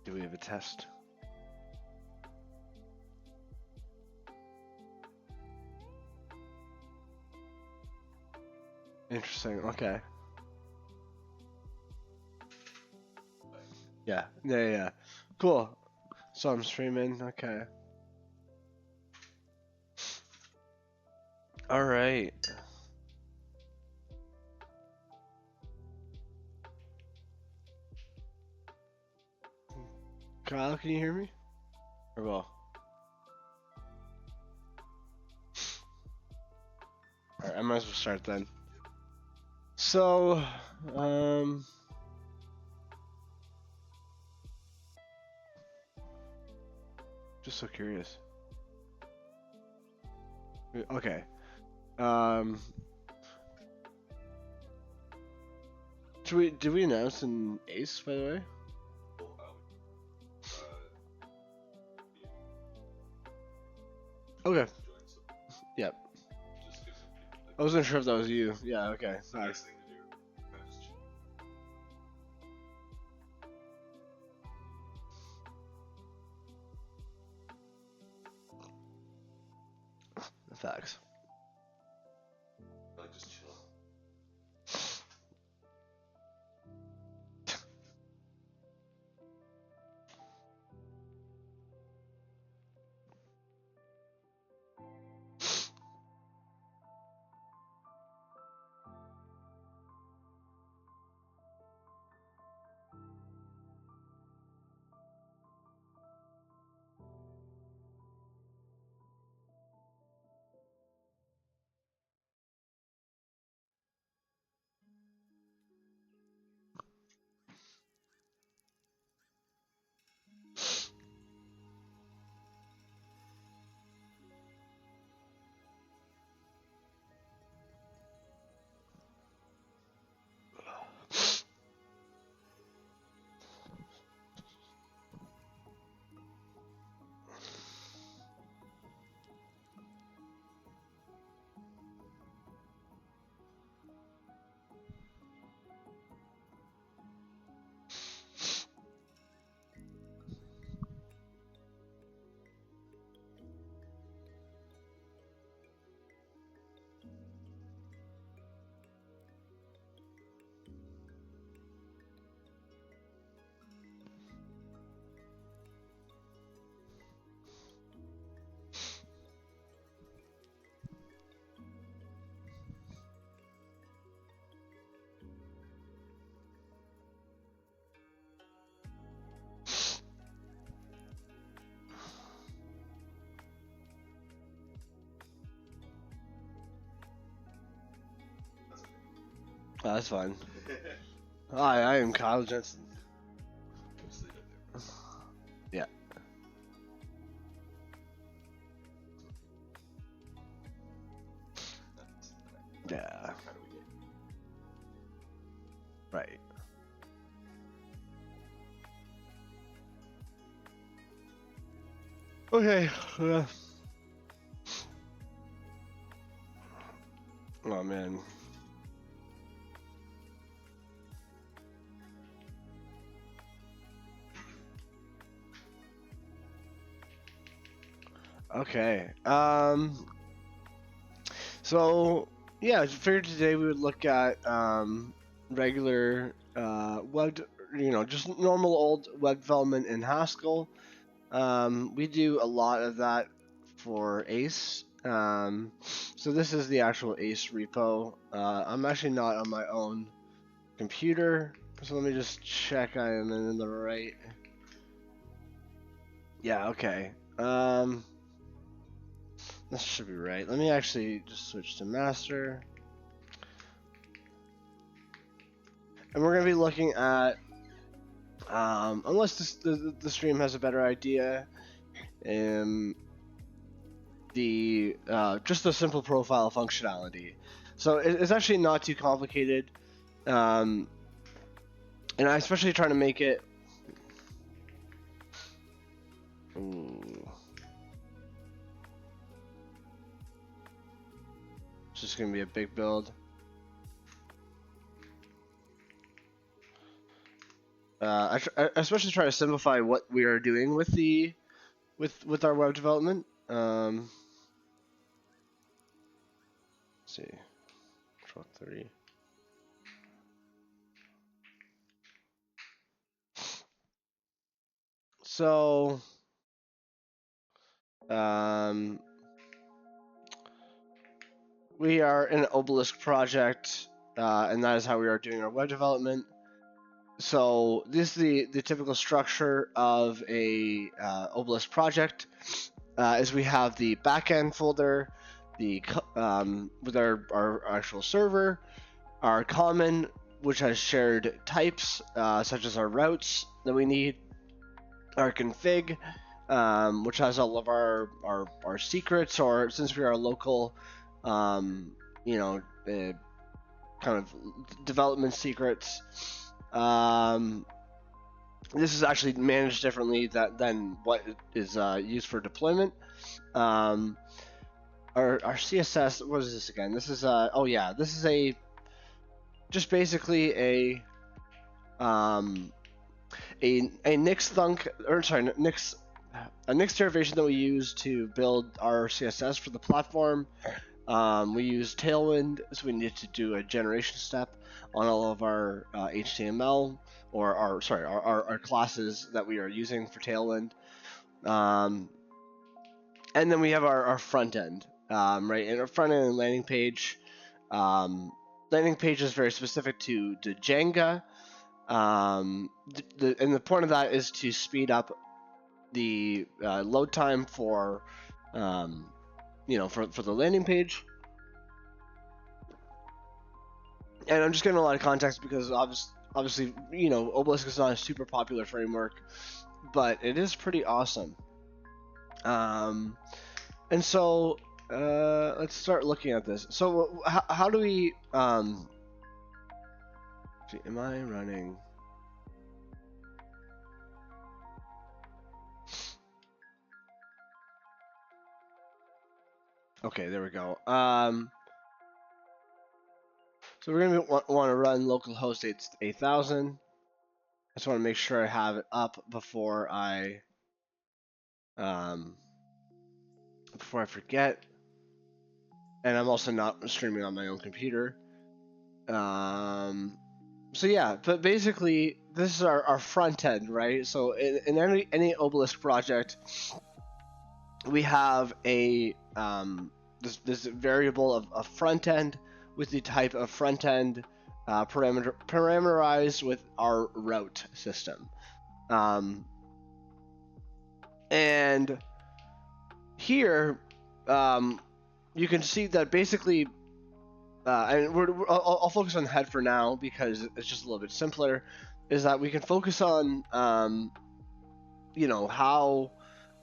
Do we have a test? Interesting. Okay. Yeah. Cool. So I'm streaming. Okay. All right. Kyle, can you hear me? Or well? All right. I might as well start then. So, just so curious. Okay. Did we announce an ace, by the way? Okay. Yep. I wasn't sure if that was you. Yeah, okay. Nice. Facts. Just chill. Oh, that's fine. Hi, I am Kyle Jensen. Yeah. Yeah. Right. Okay. Oh man. Okay. So yeah, I figured today we would look at regular web, just normal old web development in Haskell. We do a lot of that for Ace. So this is the actual Ace repo. I'm actually not on my own computer, so let me just check I am in the right. Yeah, okay. This should be right. Let me actually just switch to master. And we're going to be looking at, unless the stream has a better idea, just the simple profile functionality. So it's actually not too complicated. And I especially trying to make it. Ooh. It's just going to be a big build. I especially try to simplify what we are doing with the with our web development. Let's see, 12:30. So, um, we are in an Obelisk project, and that is how we are doing our web development. So this is the typical structure of a Obelisk project. Is we have the backend folder, the with our actual server, our common, which has shared types such as our routes that we need, our config, which has all of our secrets, or since we are local, you know, kind of development secrets. This is actually managed differently than what is used for deployment. Our CSS, what is this again? This is oh yeah, this is just basically a Nix thunk, or sorry, a Nix derivation that we use to build our CSS for the platform. We use Tailwind, so we need to do a generation step on all of our HTML, or our classes that we are using for Tailwind. And then we have our front end, right? And our front end and landing page. Landing page is very specific to Jenga. And the point of that is to speed up the load time for, for the landing page. And I'm just getting a lot of context because obviously, Obelisk is not a super popular framework, but it is pretty awesome. And so let's start looking at this. So how do we? Am I running? Okay, there we go. So we're gonna want to run localhost 8000. I just want to make sure I have it up before I forget. And I'm also not streaming on my own computer. So yeah, but basically this is our front end, right? So in any Obelisk project, we have a this variable of front end with the type of front end parameterized with our route system, and here you can see that basically. And I'll focus on the head for now because it's just a little bit simpler. Is that we can focus on, how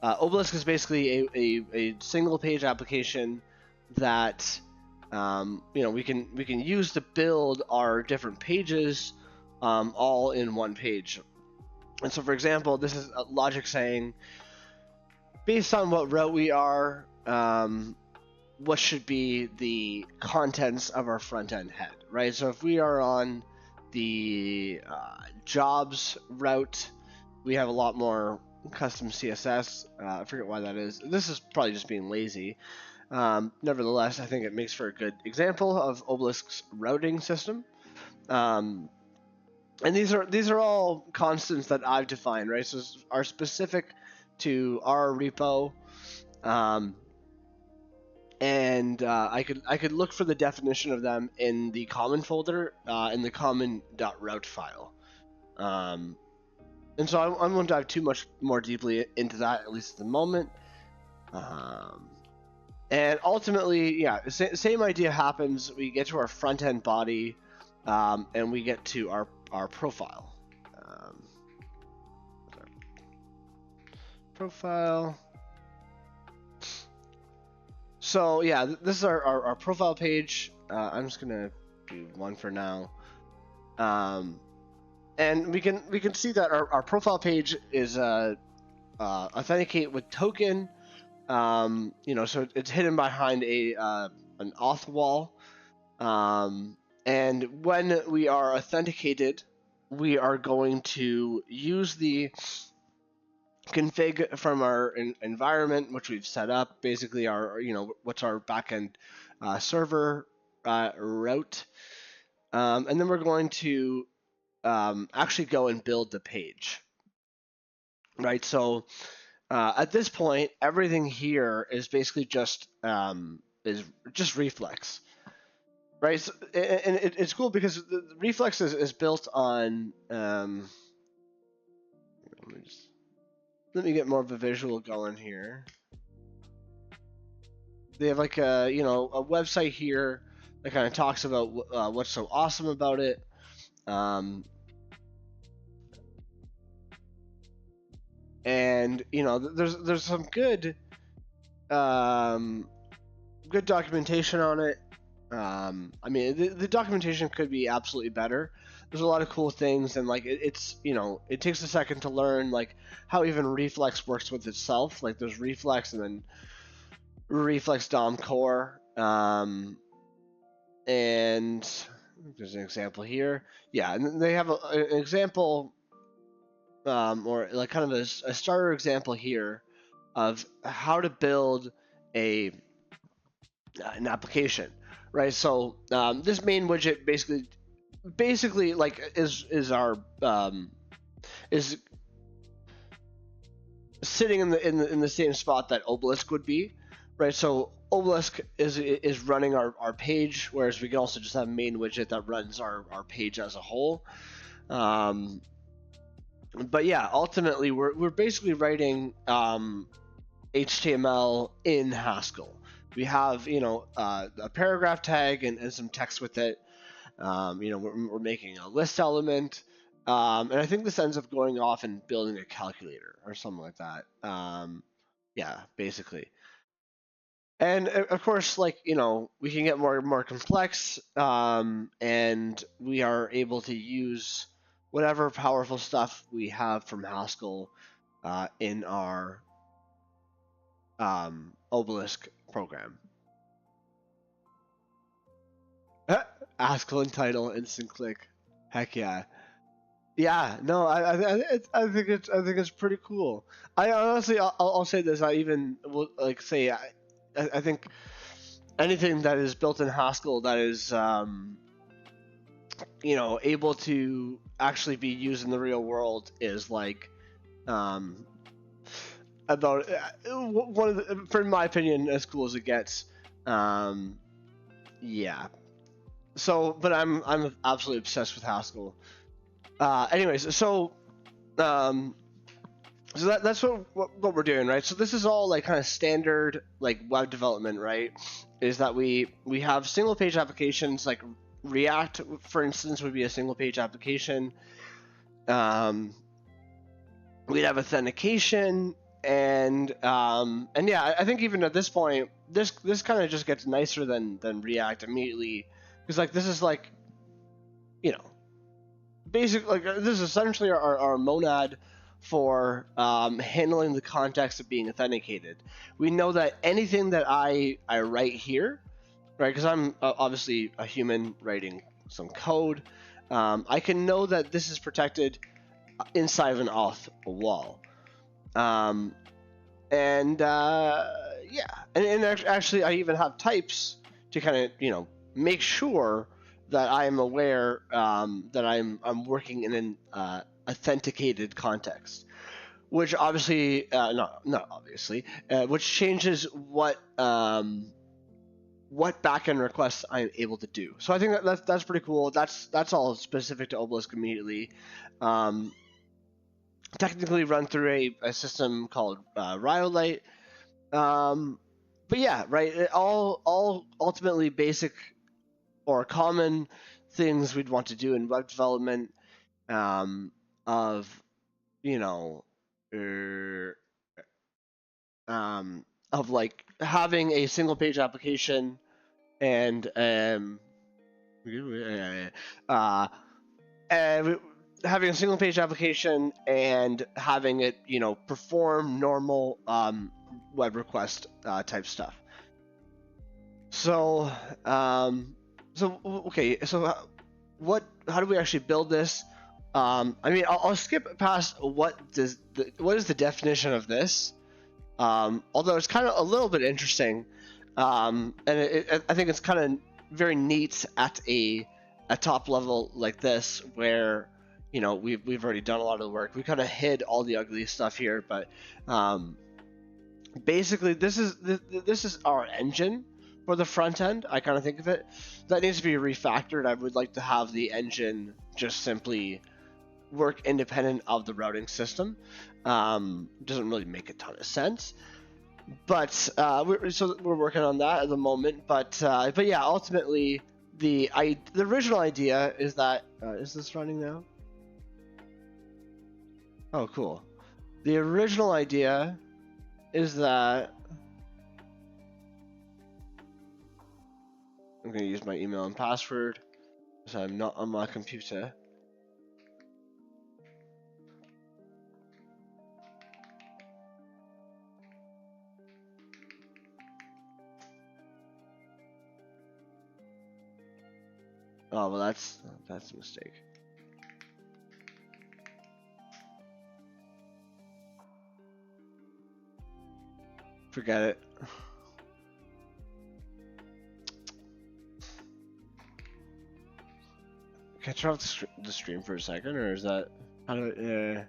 Obelisk is basically a single page application that, we can use to build our different pages, all in one page. And so, for example, this is logic saying, based on what route we are, what should be the contents of our front end head, right? So if we are on the jobs route, we have a lot more custom CSS. I forget why that is. This is probably just being lazy. Nevertheless, I think it makes for a good example of Obelisk's routing system. And these are all constants that I've defined, right? So are specific to our repo. And I could look for the definition of them in the common folder in the common.route file. And so I won't dive too much more deeply into that, at least at the moment. And ultimately, yeah, same idea happens. We get to our front end body, and we get to our profile. Profile. So yeah, this is our profile page. I'm just gonna do one for now, and we can see that our profile page is authenticate with token. So it's hidden behind an auth wall, and when we are authenticated we are going to use the config from our environment, which we've set up. Basically, our what's our backend server route, and then we're going to actually go and build the page, right? So at this point, everything here is basically just reflex, right? So, and it's cool because the reflex is built on. Let me get more of a visual going here. They have like a a website here that kind of talks about what's so awesome about it. And there's some good good documentation on it. I mean, the documentation could be absolutely better. There's a lot of cool things, and like it's it takes a second to learn like how even reflex works with itself. Like there's reflex and then reflex dom core, and there's an example here. Yeah, and they have an example, or like kind of a starter example here of how to build an application, right? So this main widget basically like is our is sitting in the same spot that Obelisk would be, right? So Obelisk is running our page, whereas we can also just have a main widget that runs our page as a whole. But yeah, ultimately we're basically writing HTML in Haskell. We have a paragraph tag and some text with it. We're making a list element, and I think this ends up going off and building a calculator or something like that. Yeah, basically. And of course, like we can get more complex, and we are able to use whatever powerful stuff we have from Haskell in our Obelisk program. Haskell and title, instant click. Heck yeah. Yeah, no, I think it's pretty cool. I honestly, I'll say this. I even will like say I think anything that is built in Haskell that is able to actually be used in the real world is like about one of the, for my opinion, as cool as it gets. Yeah. So, but I'm absolutely obsessed with Haskell. Anyways, so that's what we're doing, right? So this is all like kind of standard like web development, right? Is that we have single page applications like React, for instance, would be a single page application. We'd have authentication, and yeah, I think even at this point, this kind of just gets nicer than React immediately, because like this is like, basic, like this is essentially our monad for handling the context of being authenticated. We know that anything that I write here, right? Because I'm obviously a human writing some code. I can know that this is protected inside of an auth wall. Yeah, and actually I even have types to kind of make sure that I am aware that I'm working in an authenticated context, which obviously not obviously, which changes what backend requests I'm able to do. So I think that's pretty cool. That's all specific to Obelisk immediately. Technically run through a system called Rhyolite. But yeah, right. All ultimately basic or common things we'd want to do in web development, of of like having a single page application and having a single page application and having it perform normal web request type stuff. So okay, so how do we actually build this? I mean, I'll skip past what is the definition of this. Although it's kind of a little bit interesting, and I think it's kind of very neat at a top level like this, where we've already done a lot of the work. We kind of hid all the ugly stuff here, but basically this is our engine for the front end. I kind of think of it that needs to be refactored. I would like to have the engine just simply work independent of the routing system. Doesn't really make a ton of sense, but we're working on that at the moment. But yeah, ultimately the original idea is that is this running now? Oh, cool. The original idea is that I'm going to use my email and password because I'm not on my computer. Oh, well, that's a mistake. Forget it. Can I turn off the stream for a second, or is that how do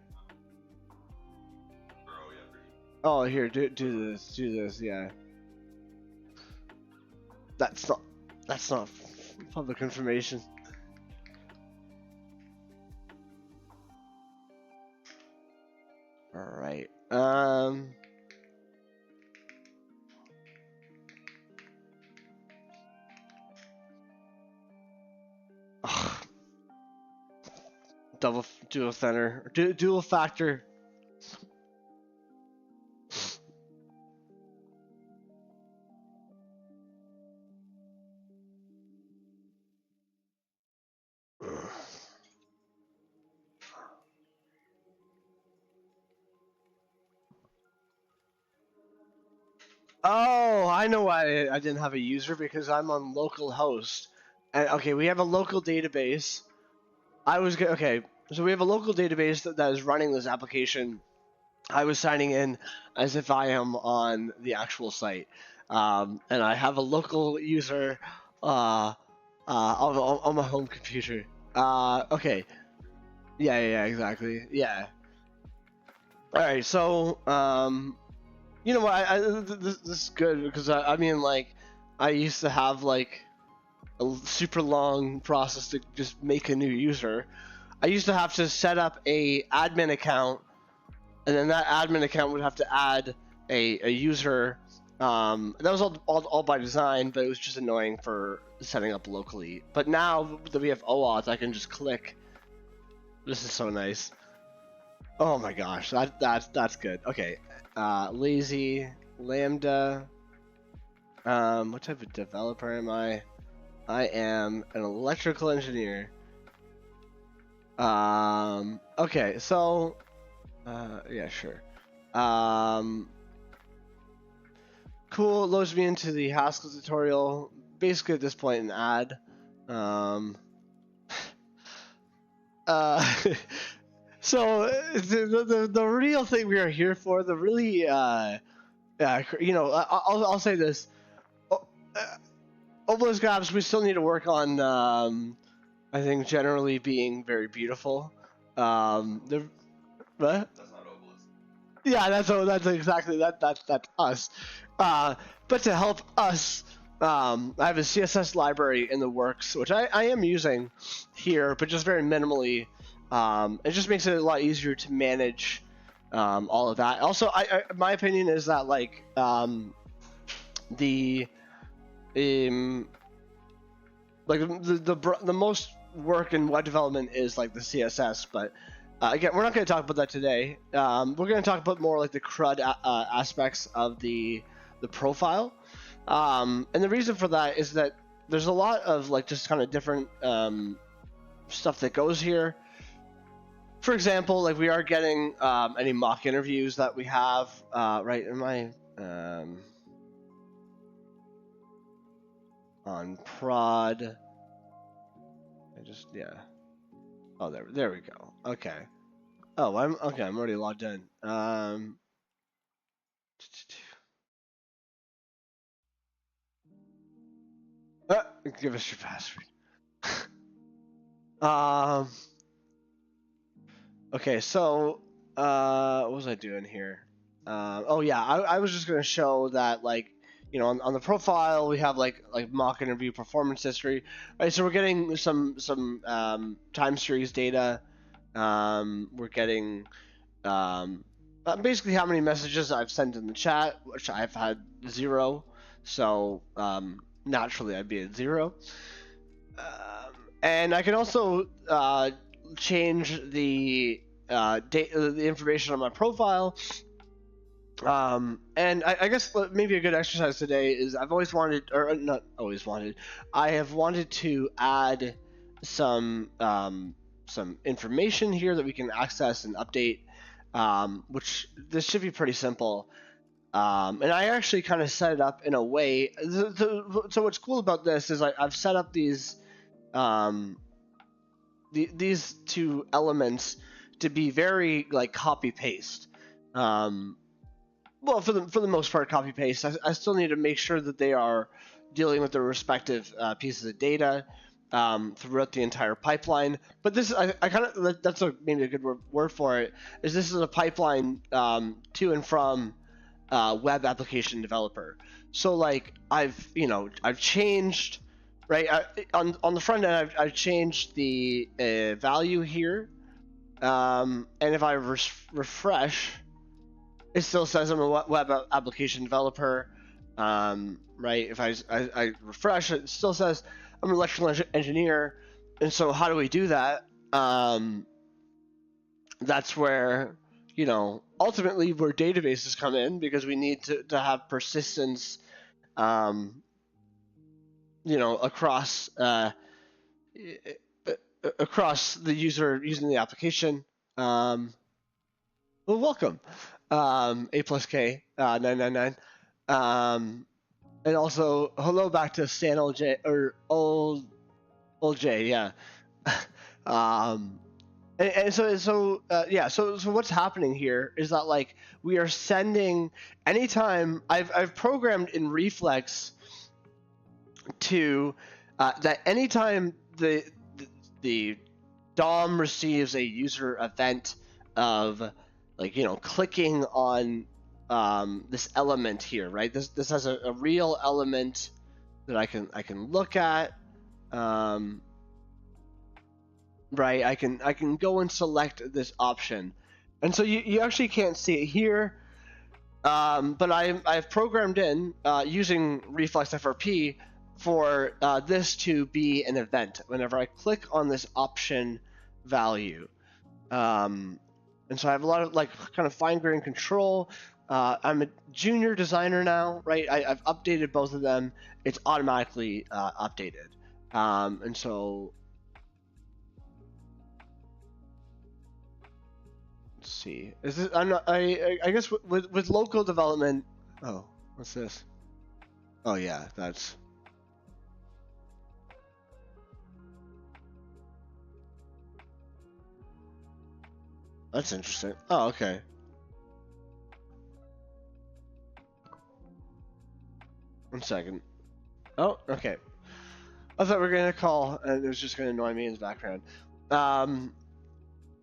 Oh, here, do this, yeah. That's not public information. All right. Dual center, dual factor. Oh, I know why I didn't have a user, because I'm on localhost. And okay, we have a local database. Okay, so we have a local database that is running this application. I was signing in as if I am on the actual site, and I have a local user on my home computer. Okay. Yeah, exactly. Yeah. All right, so you know what? This is good because I mean, like, I used to have like a super long process to just make a new user. I used to have to set up a admin account, and then that admin account would have to add a user. That was all by design, but it was just annoying for setting up locally. But now that we have OAuth, I can just click. This is so nice. Oh my gosh, that's good. Okay, lazy lambda. What type of developer am I? I am an electrical engineer. Okay, so, yeah, sure. Cool. Loads me into the Haskell tutorial. Basically, at this point, an ad. So the real thing we are here for, the really, I'll say this. Obelisk apps, we still need to work on, I think, generally being very beautiful. What? That's not Obelisk. Yeah, that's exactly that's us. But to help us, I have a CSS library in the works, which I am using here, but just very minimally. It just makes it a lot easier to manage all of that. Also, my opinion is that, like, the most work in web development is like the CSS, but again, we're not going to talk about that today. We're going to talk about more like the CRUD aspects of the profile, and the reason for that is that there's a lot of like just kind of different stuff that goes here. For example, like, we are getting any mock interviews that we have, right? Am I on prod? Yeah. Oh, there we go. Okay. Oh, I'm okay. I'm already logged in. Give us your password. um. Okay, so what was I doing here? Oh yeah, I was just gonna show that, like, on the profile we have like mock interview performance history, right? So we're getting some time series data. We're getting basically how many messages I've sent in the chat, which I've had 0. So naturally I'd be at 0. And I can also change the the information on my profile. And I guess maybe a good exercise today is I've always wanted, or not always wanted, I have wanted to add some information here that we can access and update, which this should be pretty simple. And I actually kind of set it up in a way. So what's cool about this is I've set up these um, these two elements to be very like copy paste. Well, for the most part, copy paste. I still need to make sure that they are dealing with their respective pieces of data throughout the entire pipeline. But this, I kind of, that's maybe a good word for it, is this is a pipeline to and from web application developer. So like I've changed, right, on the front end I've changed the value here, and if I refresh, it still says I'm a web application developer, right? If I refresh, it still says I'm an electrical engineer. And so how do we do that? That's where, ultimately where databases come in, because we need to have persistence, across across the user using the application. Well, welcome, A plus K 999, and also hello back to Stan old J, or old J, yeah. um, and so yeah, so what's happening here is that, like, we are sending anytime I've programmed in Reflex to that anytime the DOM receives a user event of, like, clicking on this element here, right? This has a real element that I can look at, right? I can go and select this option, and so you actually can't see it here, but I've programmed in using Reflex FRP for this to be an event whenever I click on this option value. And so I have a lot of, like, kind of fine-grained control. I'm a junior designer now, right? I've updated both of them. It's automatically updated. And so let's see. Is this? I'm not. I guess with local development. Oh, what's this? Oh yeah, that's interesting. Oh, okay. One second. Oh, okay. I thought we were gonna call, and it was just gonna annoy me in the background.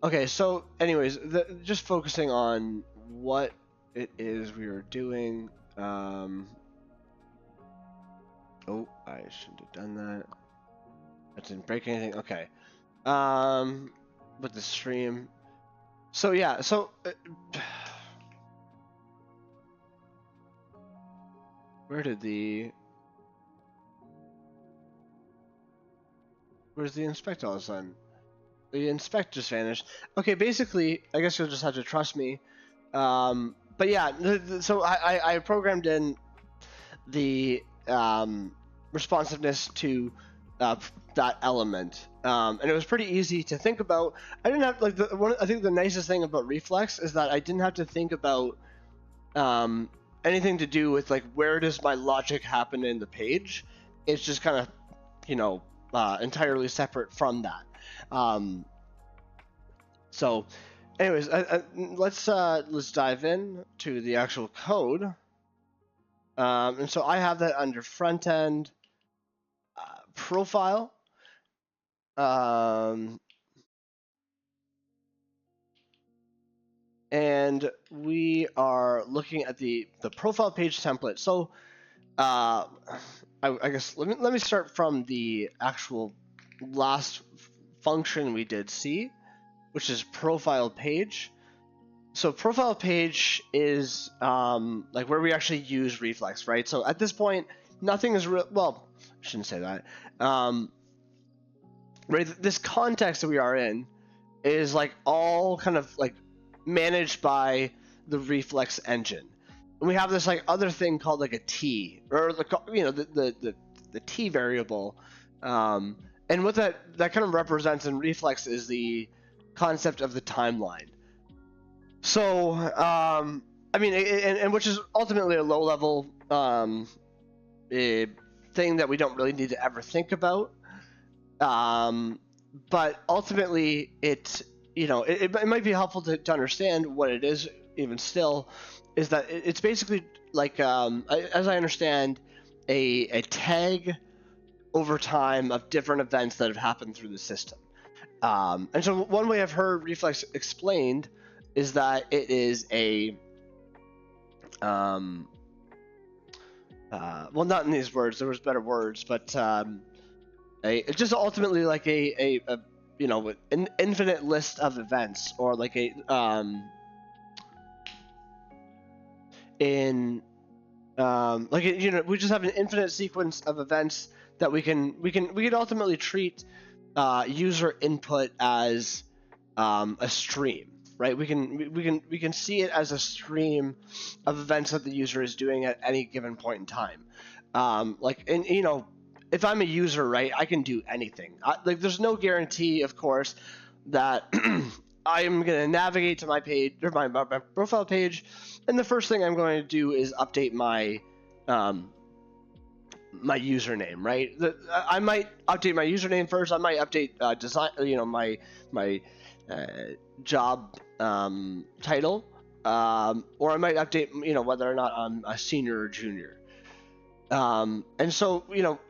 Okay, so anyways, just focusing on what it is we were doing. Oh, I shouldn't have done that. That didn't break anything. Okay. With the stream. So yeah, so where's the inspect all of a sudden? The inspect just vanished. Okay, basically, I guess you'll just have to trust me. But yeah, so I programmed in the responsiveness to that element, and it was pretty easy to think about. I didn't have, like, I think the nicest thing about Reflex is that I didn't have to think about anything to do with, like, where does my logic happen in the page. It's just kind of, entirely separate from that. So, anyways, let's dive in to the actual code. And so I have that under front end profile. And we are looking at the profile page template. So I guess let me start from the actual last function we did see, which is profile page. So profile page is like where we actually use reflex, right? So at this point, nothing is well, I shouldn't say that. Right, this context that we are in is like all kind of like managed by the reflex engine. And we have this like other thing called like a t, or the t variable, and what that kind of represents in reflex is the concept of the timeline. So I mean, and which is ultimately a low level thing that we don't really need to ever think about. But ultimately, it might be helpful to understand what it is. Even still, is that it's basically like, as I understand, a tag over time of different events that have happened through the system. And so one way I've heard reflex explained is that it is a well, not in these words. There was better words, but it's just ultimately like a an infinite list of events, or like a we just have an infinite sequence of events that we can ultimately treat user input as a stream, right? We can see it as a stream of events that the user is doing at any given point in time. If I'm a user, right, I can do anything. There's no guarantee, of course, that I'm going to navigate to my page, or my profile page, and the first thing I'm going to do is update my my username, right? I might update my username first. I might update my job title, or I might update whether or not I'm a senior or junior. And so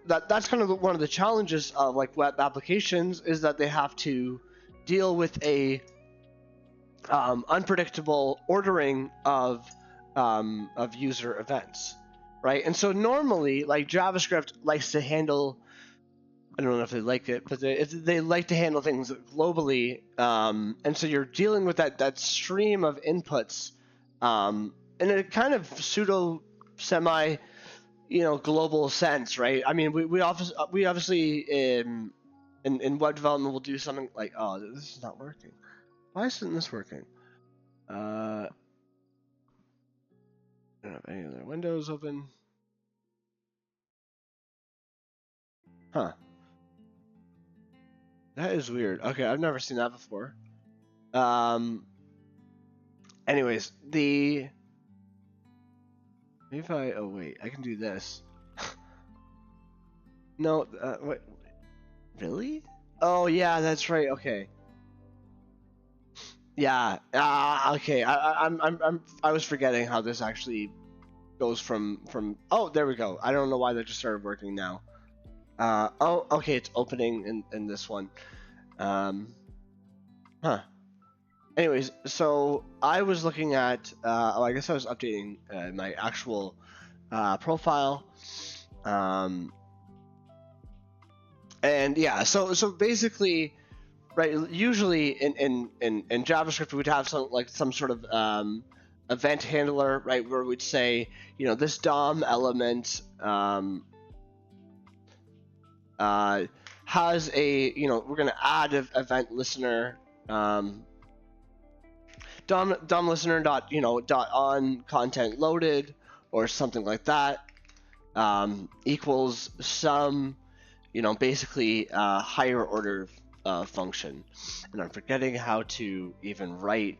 that's kind of one of the challenges of like web applications, is that they have to deal with a unpredictable ordering of user events, right? And so normally, like, JavaScript likes to handle, I don't know if they like it, but they like to handle things globally, and so you're dealing with that stream of inputs in a kind of pseudo semi global sense, right? I mean, we obviously in web development will do something like, oh, this is not working. Why isn't this working? I don't have any other windows open. Huh. That is weird. Okay, I've never seen that before. Anyways, maybe if oh wait, I can do this. No, wait, really? Oh yeah, that's right. Okay. Yeah. Okay. I was forgetting how this actually goes from. Oh, there we go. I don't know why that just started working now. Oh, okay. It's opening in this one. Huh. Anyways, so I was looking at. I guess I was updating my actual profile. And yeah, so basically, right, usually in JavaScript we'd have some sort of event handler, right, where we'd say, this DOM element has a, we're going to add an event listener, DOM listener dot on content loaded, or something like that, equals some basically higher order function. And I'm forgetting how to even write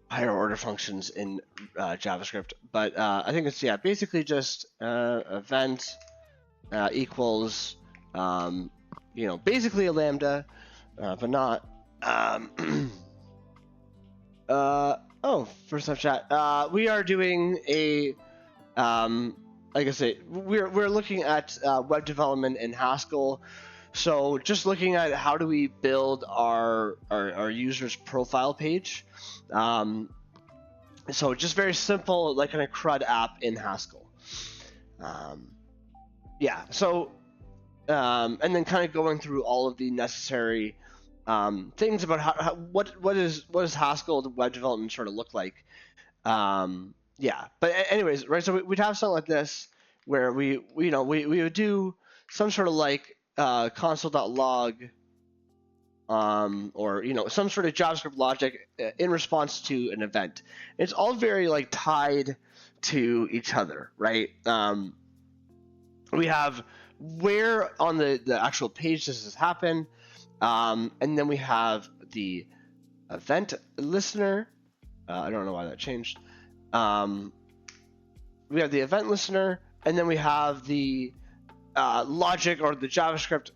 higher order functions in JavaScript, but I think it's basically just event equals basically a lambda, but not Um, oh, first off, chat. We are doing a like I say, we're looking at web development in Haskell. So just looking at how do we build our user's profile page. So just very simple, like in a CRUD app in Haskell. Yeah. So and then kind of going through all of the necessary things about what is Haskell web development sort of look like. Yeah, but anyways, right? So we'd have something like this where we would do some sort of like console.log or some sort of JavaScript logic in response to an event. It's all very like tied to each other, right? We have where on the actual page this has happened, and then we have the event listener. I don't know why that changed. We have the event listener, and then we have the logic or the JavaScript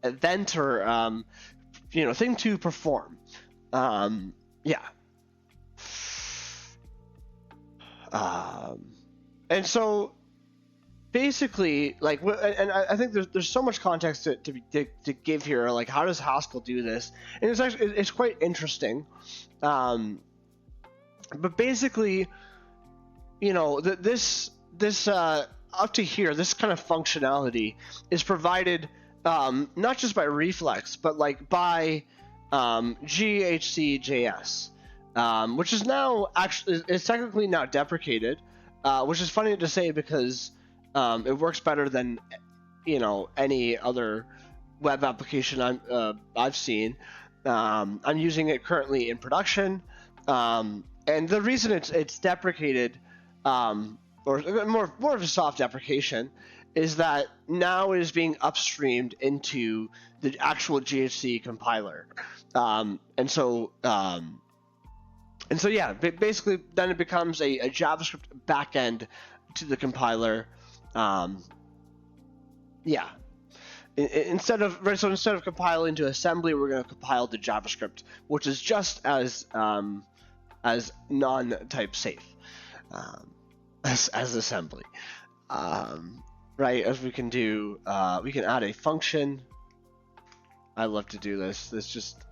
event or thing to perform. Yeah. And so basically, like, and I think there's so much context to give here. Like, how does Haskell do this? And it's quite interesting. But basically, this up to here, this kind of functionality is provided not just by Reflex, but like by GHC.js, which is now actually is technically now deprecated, which is funny to say because it works better than any other web application I've seen. I'm using it currently in production. And the reason it's deprecated, or more of a soft deprecation, is that now it is being upstreamed into the actual GHC compiler, and so yeah, basically then it becomes a JavaScript backend to the compiler. Yeah. Instead of compiling to assembly, we're going to compile to JavaScript, which is just as non-type safe as assembly, right? As we can do, we can add a function. I love to do this. This just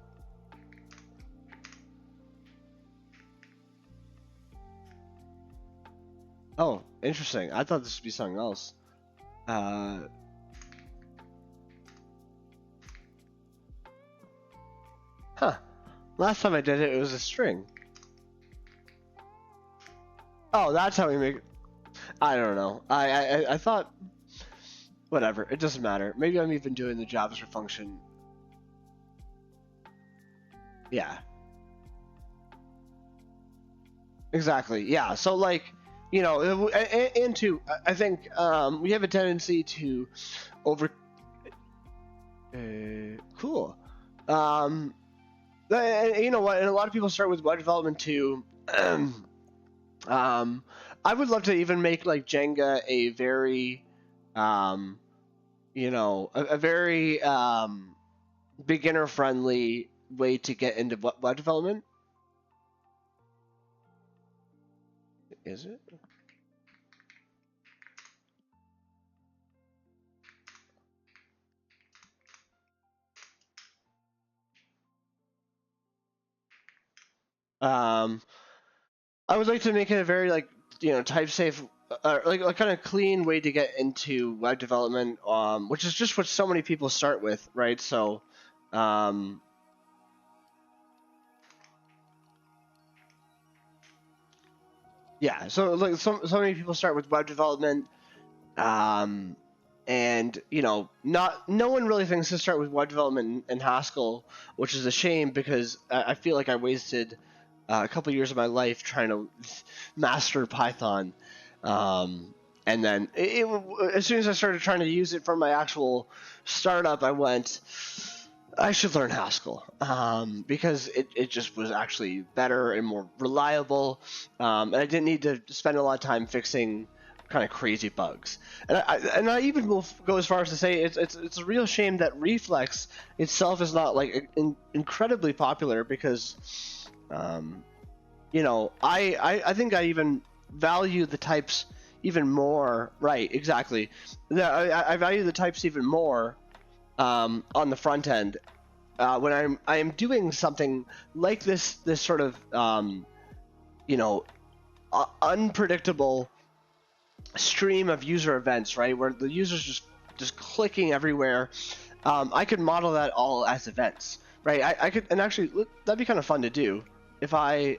oh, interesting. I thought this would be something else. Huh. Last time I did it, it was a string. Oh, that's how we make it. I don't know. I thought, whatever. It doesn't matter. Maybe I'm even doing the JavaScript function. Yeah. Exactly. Yeah. So like, and two, I think we have a tendency to cool. You know what? And a lot of people start with web development too. I would love to even make like Jenga a very, a very beginner friendly way to get into web development. Is it? I would like to make it a very type safe, like a kind of clean way to get into web development, which is just what so many people start with, right? So, yeah. So like so many people start with web development, and no one really thinks to start with web development in Haskell, which is a shame because I feel like I wasted a couple years of my life trying to master Python, and then as soon as I started trying to use it for my actual startup, I went, I should learn Haskell, because it just was actually better and more reliable, and I didn't need to spend a lot of time fixing kind of crazy bugs. And I even will go as far as to say it's a real shame that Reflex itself is not like incredibly popular, because you know, I think I even value the types even more. Right, exactly. I value the types even more on the front end when I am doing something like this sort of you know, unpredictable stream of user events, right, where the users just clicking everywhere. I could model that all as events, right? I could, and actually that'd be kind of fun to do if I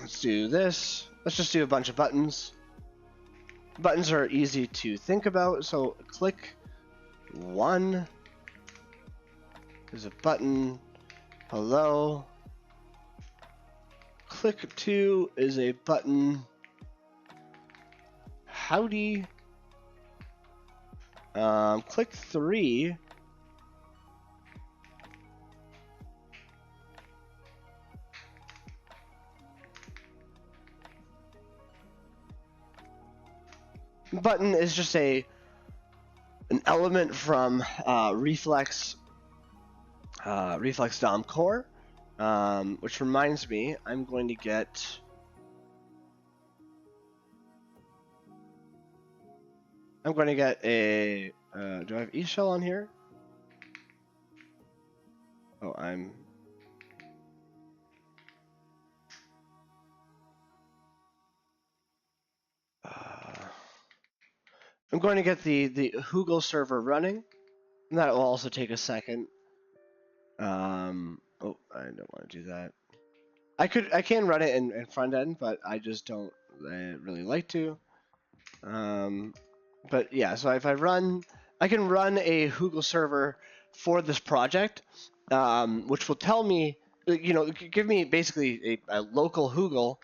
let's do this. Let's just do a bunch of buttons. Buttons are easy to think about, so click 1 is a button. Hello. Click 2 is a button. Howdy. Click 3. Button is just an element from Reflex DOM core, which reminds me, I'm going to get a do I have eShell on here? Oh, I'm going to get the Hoogle server running, and that will also take a second. Oh, I don't want to do that. I can run it in front end, but I just don't really like to. But yeah, so if I can run a Hoogle server for this project, which will tell me, you know, give me basically a local Hoogle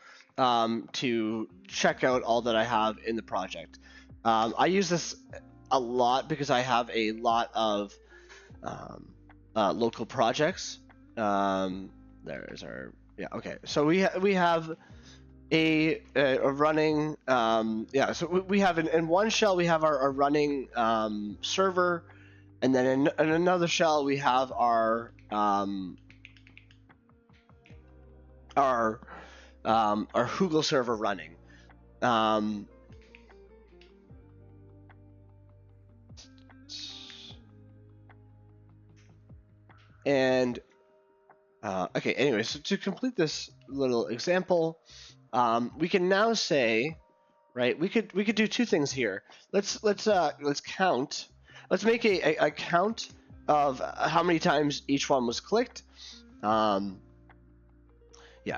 to check out all that I have in the project. I use this a lot because I have a lot of local projects. There's our, yeah, okay. So we have a running yeah, so we have in one shell we have our running server, and then in another shell we have our Hoogle server running. And okay, anyway, so to complete this little example, we can now say, right, we could do two things here. Let's count. Let's make a count of how many times each one was clicked. Yeah,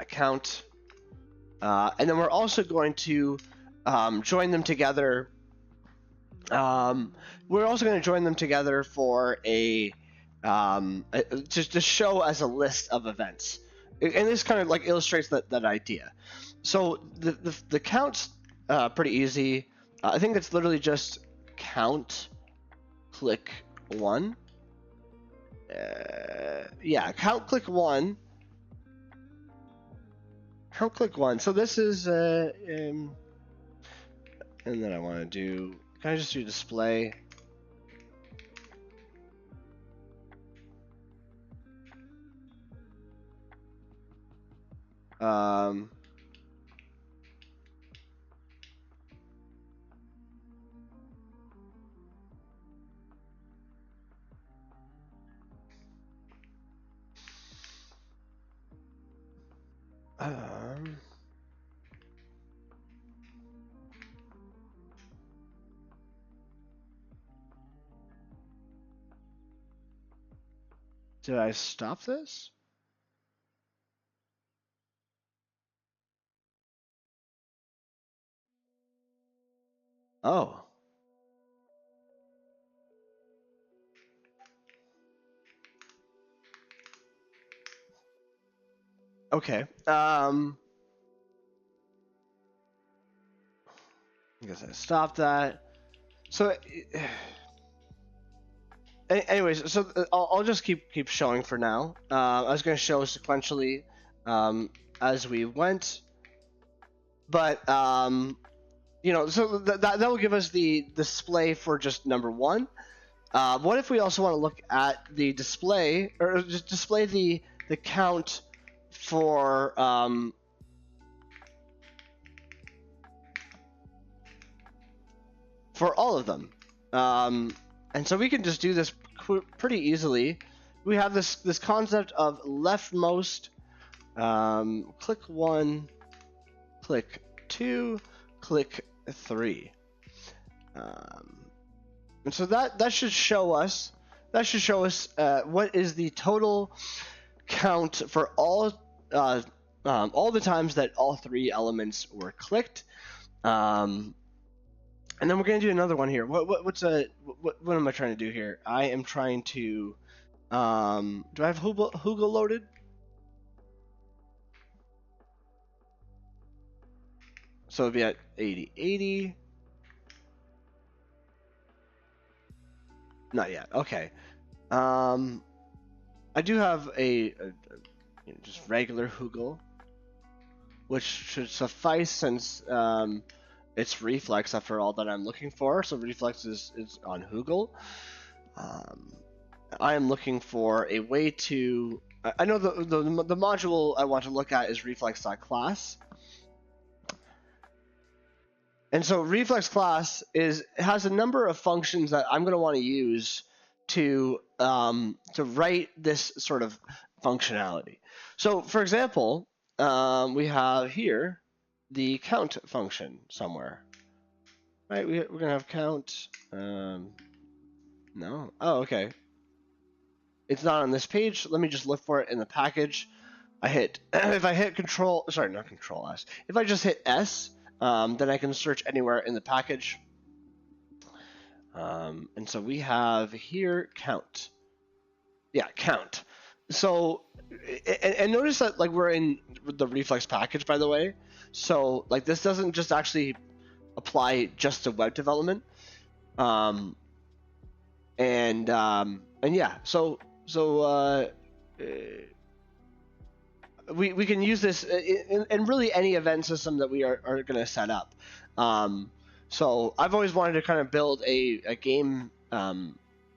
count. And then we're also going to join them together. We're also going to join them together for just to show as a list of events, and this kind of like illustrates that idea. So the count's pretty easy. I think it's literally just count, click 1. Yeah, count, click 1. Count, click 1. So this is and then I want to do. Can I just do display? Did I stop this? Oh. Okay. I guess I stopped that. So, anyways, so I'll just keep showing for now. I was going to show sequentially as we went. But you know, so that will give us the display for just number 1. What if we also want to look at the display, or just display the count for all of them? And so we can just do this pretty easily. We have this concept of leftmost. Click 1, click 2, click 3. And so that should show us what is the total count for all the times that all 3 elements were clicked. And then we're gonna do another one here. What am I trying to do here? I am trying to do I have Hugel loaded? So it'd be at 80. Not yet. Okay. I do have a just regular Hugel, which should suffice since it's reflex after all that I'm looking for. So reflex is on Hugel. I am looking for a way to. I know the module I want to look at is reflex.class. And so reflex class has a number of functions that I'm going to want to use to write this sort of functionality. So for example, we have here the count function somewhere, right? We're going to have count. No. Oh, okay. It's not on this page. Let me just look for it in the package. If I hit Control, sorry, not Control S. If I just hit S, then I can search anywhere in the package. And so we have here count. Yeah, count. So, and notice that like we're in the reflex package, by the way. So like this doesn't just actually apply just to web development. And yeah, so we can use this in really any event system that we are going to set up. So I've always wanted to kind of build a game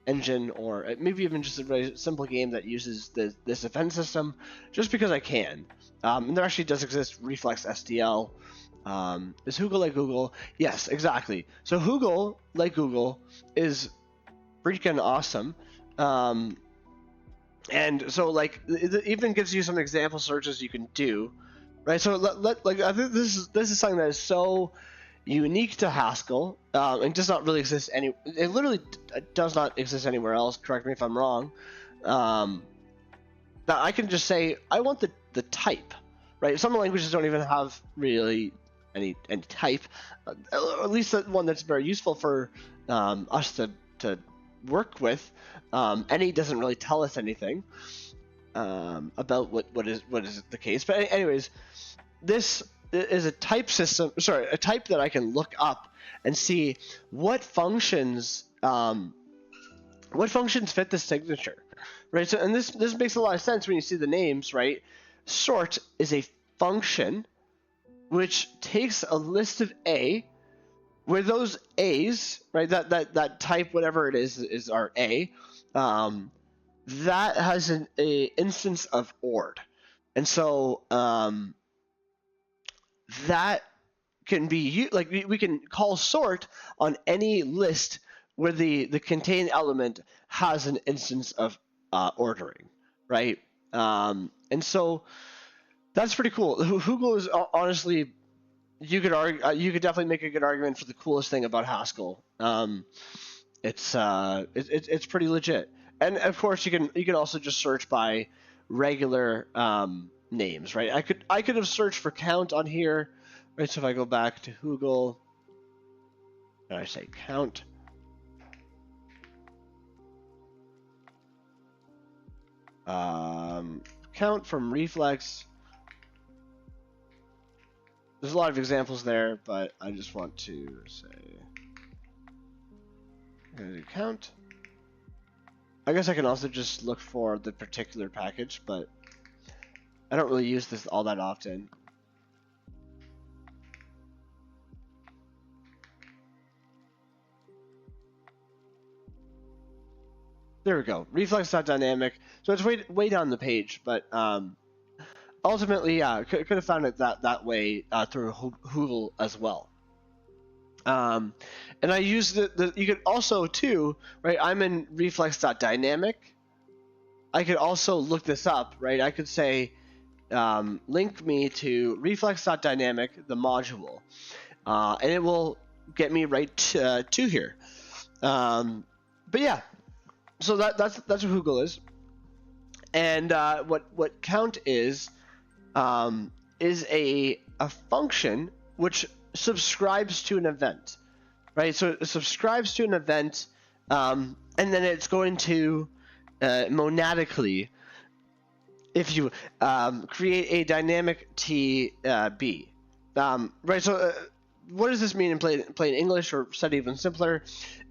engine, or maybe even just a very simple game that uses this event system, just because I can. And there actually does exist Reflex SDL. Is Hugel like Google? Yes, exactly. So Hugel, like Google, is freaking awesome. And so like it even gives you some example searches you can do, right? So like I think this is something that is so unique to Haskell, and does not really exist it literally does not exist anywhere else. Correct me if I'm wrong. That I can just say I want the type, right? Some languages don't even have really any type, at least one that's very useful for us to work with. Any doesn't really tell us anything about what is the case. But anyways, this is a type system. Sorry, a type that I can look up and see what functions fit the signature, right? So, and this makes a lot of sense when you see the names, right? Sort is a function which takes a list of A, where those A's, right? That type, whatever it is our A. That has an instance of ord, and so that can be like we can call sort on any list where the contained element has an instance of ordering, right? And so that's pretty cool. Hugel is honestly, you could argue, you could definitely make a good argument for the coolest thing about Haskell. It's pretty legit. And of course, you can also just search by regular names, right? I could have searched for count on here, right? So if I go back to Hugel, and I say count, count from reflex. There's a lot of examples there, but I just want to say I'm gonna do count. I guess I can also just look for the particular package, but I don't really use this all that often. There we go. Reflex.dynamic. So it's way down the page, but ultimately, yeah, could have found it that way through Google as well. And I use you could also too, right? I'm in reflex.dynamic. I could also look this up, right? I could say, link me to reflex.dynamic, the module, and it will get me right to here. But yeah, so that's what Google is, and what count is a function which subscribes to an event, right? So it subscribes to an event, and then it's going to monadically, if you create a dynamic TB, right? So what does this mean in plain English, or said even simpler?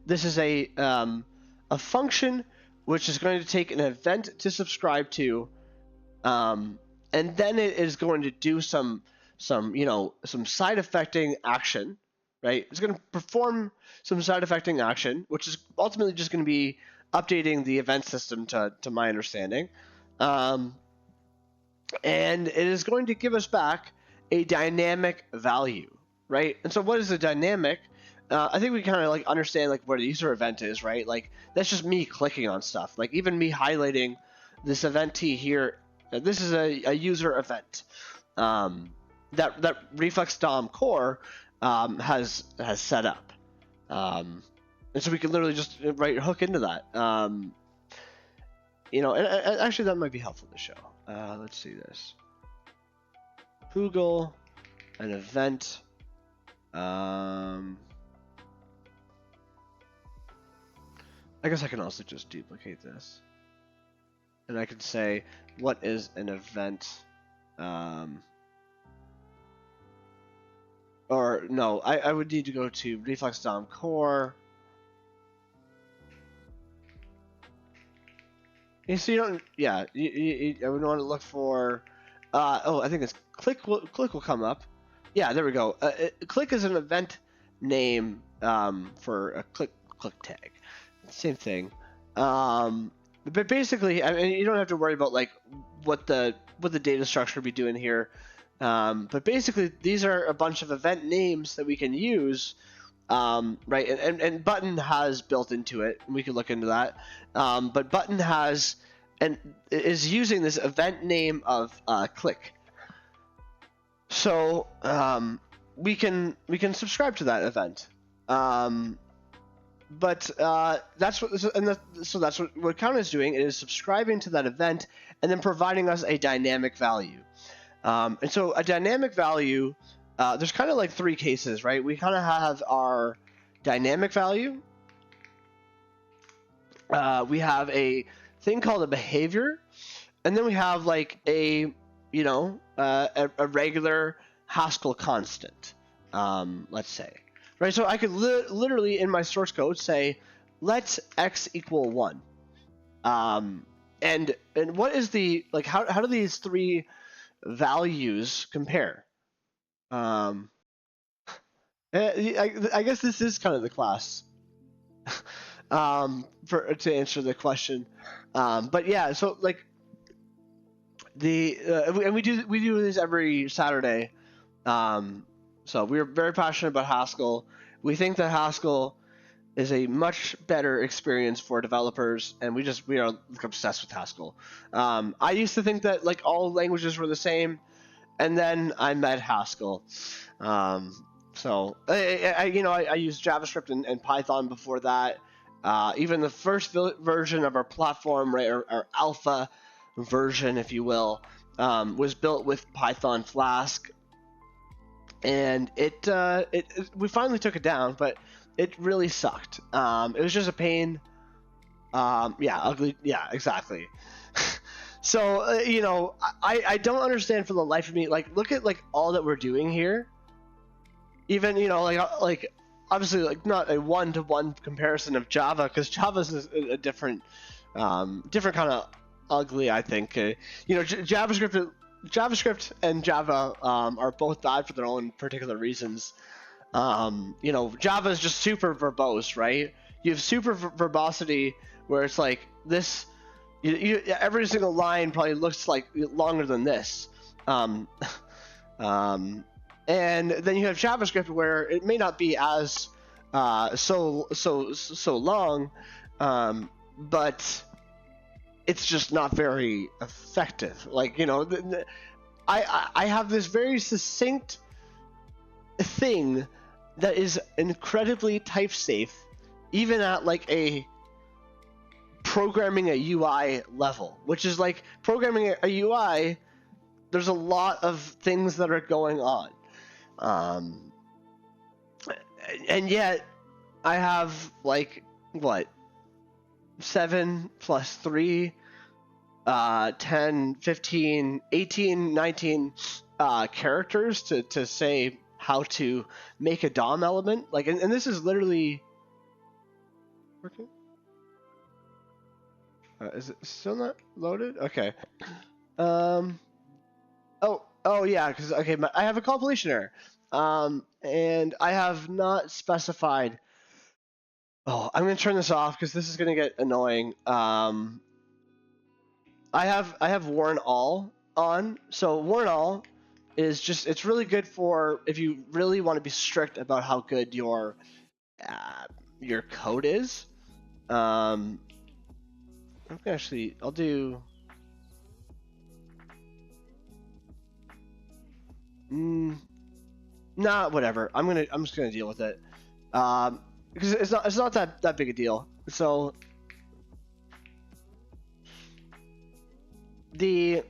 This is a function which is going to take an event to subscribe to, and then it is going to do some side effecting action, right? It's going to perform some side effecting action, which is ultimately just going to be updating the event system to my understanding, and it is going to give us back a dynamic value, right? And so what is a dynamic? I think we kind of like understand like what a user event is, right? Like that's just me clicking on stuff. Like even me highlighting this event T here. This is a user event that Reflex DOM core has set up, and so we can literally just hook into that. And actually that might be helpful to show. Let's see this. Google, an event. I guess I can also just duplicate this, and I can say, what is an event? Or no, I would need to go to Reflex DOM core. And so you don't, yeah, I would want to look for, I think it's click will come up. Yeah, there we go. Click is an event name for a click tag. Same thing. But basically, I mean, you don't have to worry about like what the data structure will be doing here. But basically, these are a bunch of event names that we can use, right? And Button has built into it. And we can look into that. But Button has and is using this event name of click. So we can subscribe to that event. But that's what count is doing. It is subscribing to that event and then providing us a dynamic value. And so a dynamic value, there's kind of like three cases, right? We kind of have our dynamic value. We have a thing called a behavior, and then we have like a regular Haskell constant, let's say. Right, so I could literally in my source code say, let x equal 1. And what is the, like, how do these three values compare? I guess this is kind of the class to answer the question. But yeah, so like and we do this every Saturday. So we're very passionate about Haskell. We think that Haskell is a much better experience for developers, and we are obsessed with Haskell. I used to think that like all languages were the same, and then I met Haskell. So I used JavaScript and Python before that. Even the first version of our platform, right, our alpha version, if you will, was built with Python Flask. And we finally took it down, but it really sucked. It was just a pain. Ugly. Yeah, exactly. So I don't understand for the life of me. Like, look at like all that we're doing here. Even like obviously like not a one-to-one comparison of Java, because Java's a different kind of ugly. I think JavaScript JavaScript and Java are both bad for their own particular reasons. You know, Java is just super verbose, right? You have super verbosity where it's like this. Every single line probably looks like longer than this. Um, and then you have JavaScript where it may not be as so long, but it's just not very effective. Like, you know, I have this very succinct thing that is incredibly type safe, even at like a programming a UI level, which is like programming a UI. There's a lot of things that are going on, and yet I have like what 7 plus 3, 10, 15, 18, 19 characters to say how to make a DOM element. Like, and this is literally working. Is it still not loaded? Okay. Oh yeah, because okay, I have a compilation error, and I have not specified. Oh, I'm gonna turn this off because this is gonna get annoying. I have warn all on, so warn all is just, it's really good for if you really want to be strict about how good your code is. I'm actually, I'll do. Nah, whatever. I'm just gonna deal with it. Because it's not that big a deal. So the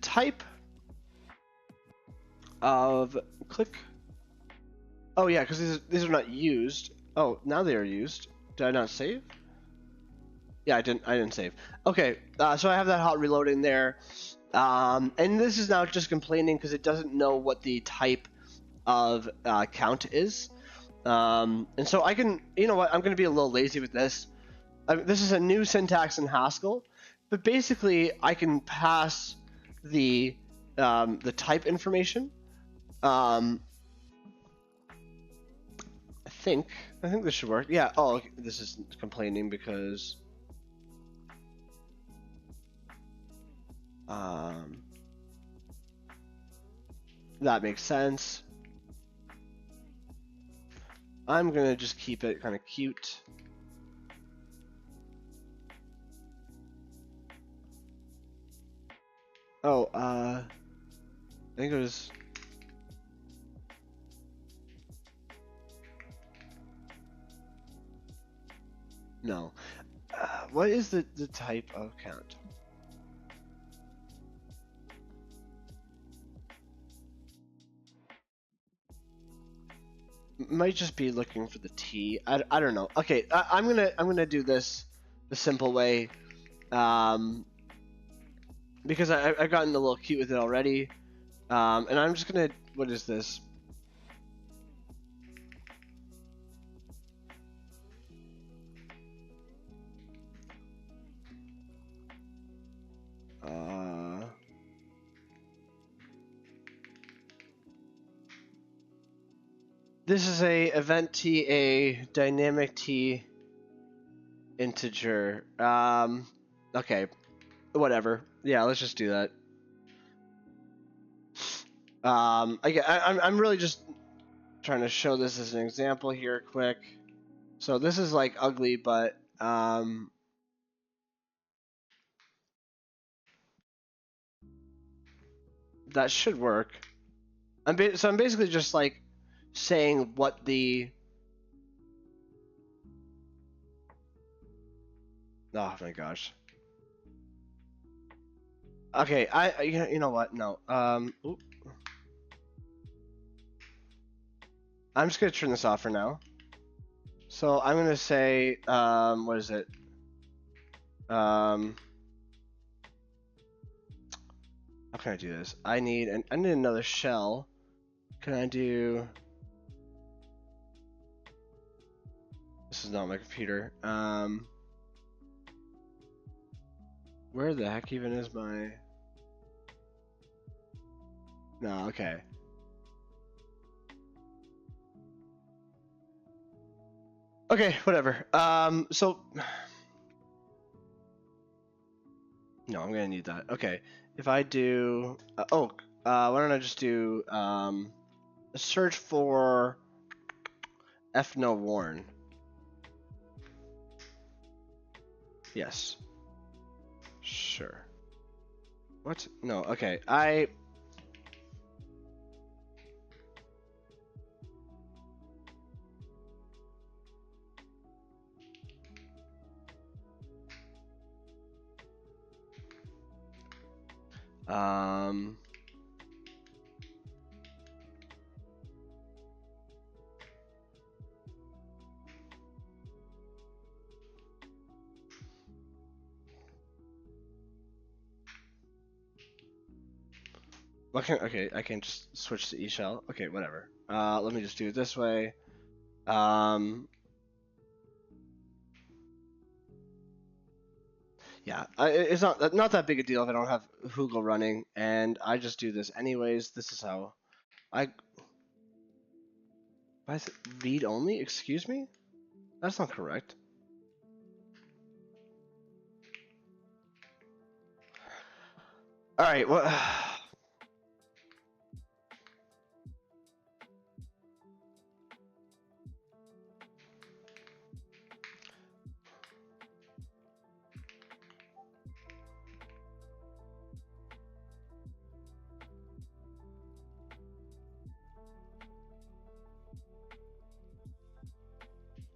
type of click. Oh yeah, because these are not used. Oh, now they are used. Did I not save? Yeah, I didn't save. Okay, so I have that hot reloading there. And this is now just complaining because it doesn't know what the type of count is. And so I can, you know what, I'm going to be a little lazy with this. This is a new syntax in Haskell, but basically I can pass the type information. I think this should work. Yeah. Oh, okay. This is complaining because that makes sense. I'm gonna just keep it kind of cute. Oh, I think it was. No. What is the type of count? Might just be looking for the T. I don't know. Okay, I'm gonna do this the simple way, because I've gotten a little cute with it already, and I'm just gonna. What is this? This is a event T, a dynamic T, integer. Okay, whatever. Yeah, let's just do that. I'm really just trying to show this as an example here, quick. So this is like ugly, but that should work. So I'm basically just like saying what the. Oh my gosh. Okay, you know what? No. Oop. I'm just gonna turn this off for now. So I'm gonna say, what is it? How can I do this? I need another shell. Can I do? This is not my computer. Where the heck even is my? No, okay. Okay, whatever. So no, I'm gonna need that. Okay, if I do, why don't I just do a search for F no warn? Yes. Sure. What? No. Okay. Um. Okay, I can just switch to eShell. Okay, whatever. Let me just do it this way. Yeah, it's not that big a deal if I don't have Google running, and I just do this anyways. This is how I. Why is it read only? Excuse me? That's not correct. All right. What?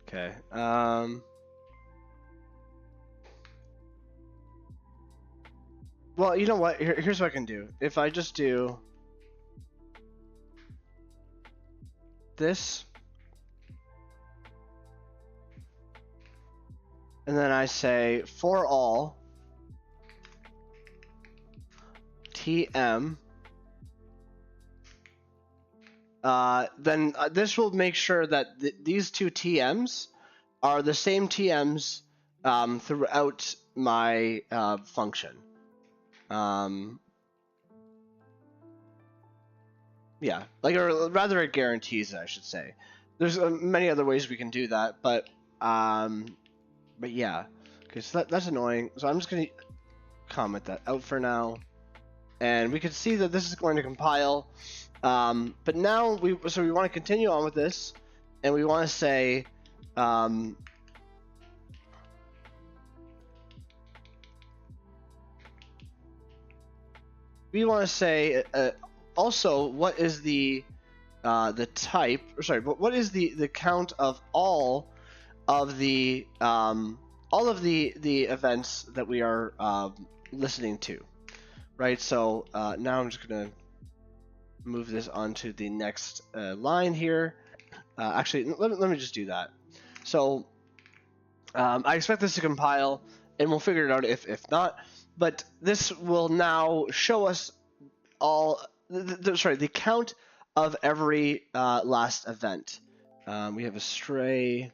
Okay. Well, you know what? Here's what I can do. If I just do this, and then I say for all TM, then this will make sure that these two TMs are the same TMs throughout my function. Yeah, like, or rather, it guarantees it, I should say. There's many other ways we can do that, but yeah. Okay, so that's annoying. So I'm just gonna comment that out for now, and we can see that this is going to compile. But now we want to continue on with this, and we want to say, also what is the type? Or sorry, but what is the count of all of the events that we are listening to, right? So now I'm just gonna move this onto the next line here. Actually, let me just do that. So I expect this to compile, and we'll figure it out if not. But this will now show us all the count of every last event. We have a stray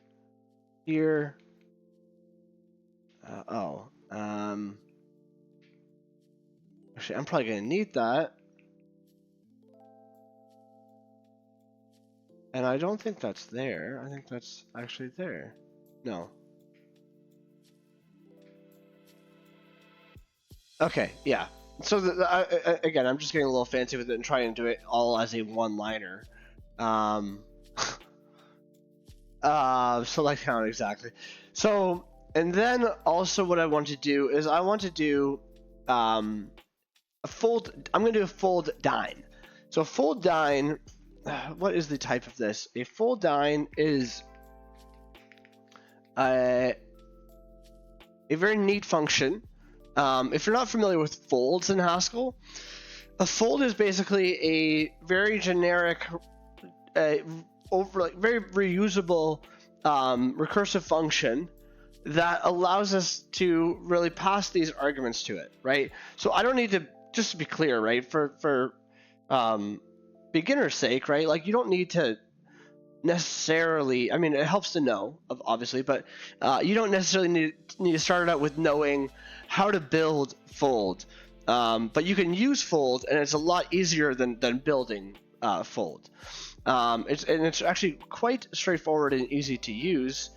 here. Actually, I'm probably gonna need that, and I don't think that's there. I think that's actually there. No. Okay, yeah. So again, I'm just getting a little fancy with it and trying to do it all as a one-liner. Select count exactly. So, and then also what I want to do is I want to do a fold. I'm going to do a fold dine. So a fold dine. What is the type of this? A fold dine is a very neat function. If you're not familiar with folds in Haskell, a fold is basically a very generic, very reusable recursive function that allows us to really pass these arguments to it, right? So I don't need to, just to be clear, right? For beginner's sake, right? Like, you don't need to necessarily, I mean, it helps to know, obviously, but you don't necessarily need to start it out with knowing how to build fold. but you can use fold, and it's a lot easier than building fold. It's actually quite straightforward and easy to use.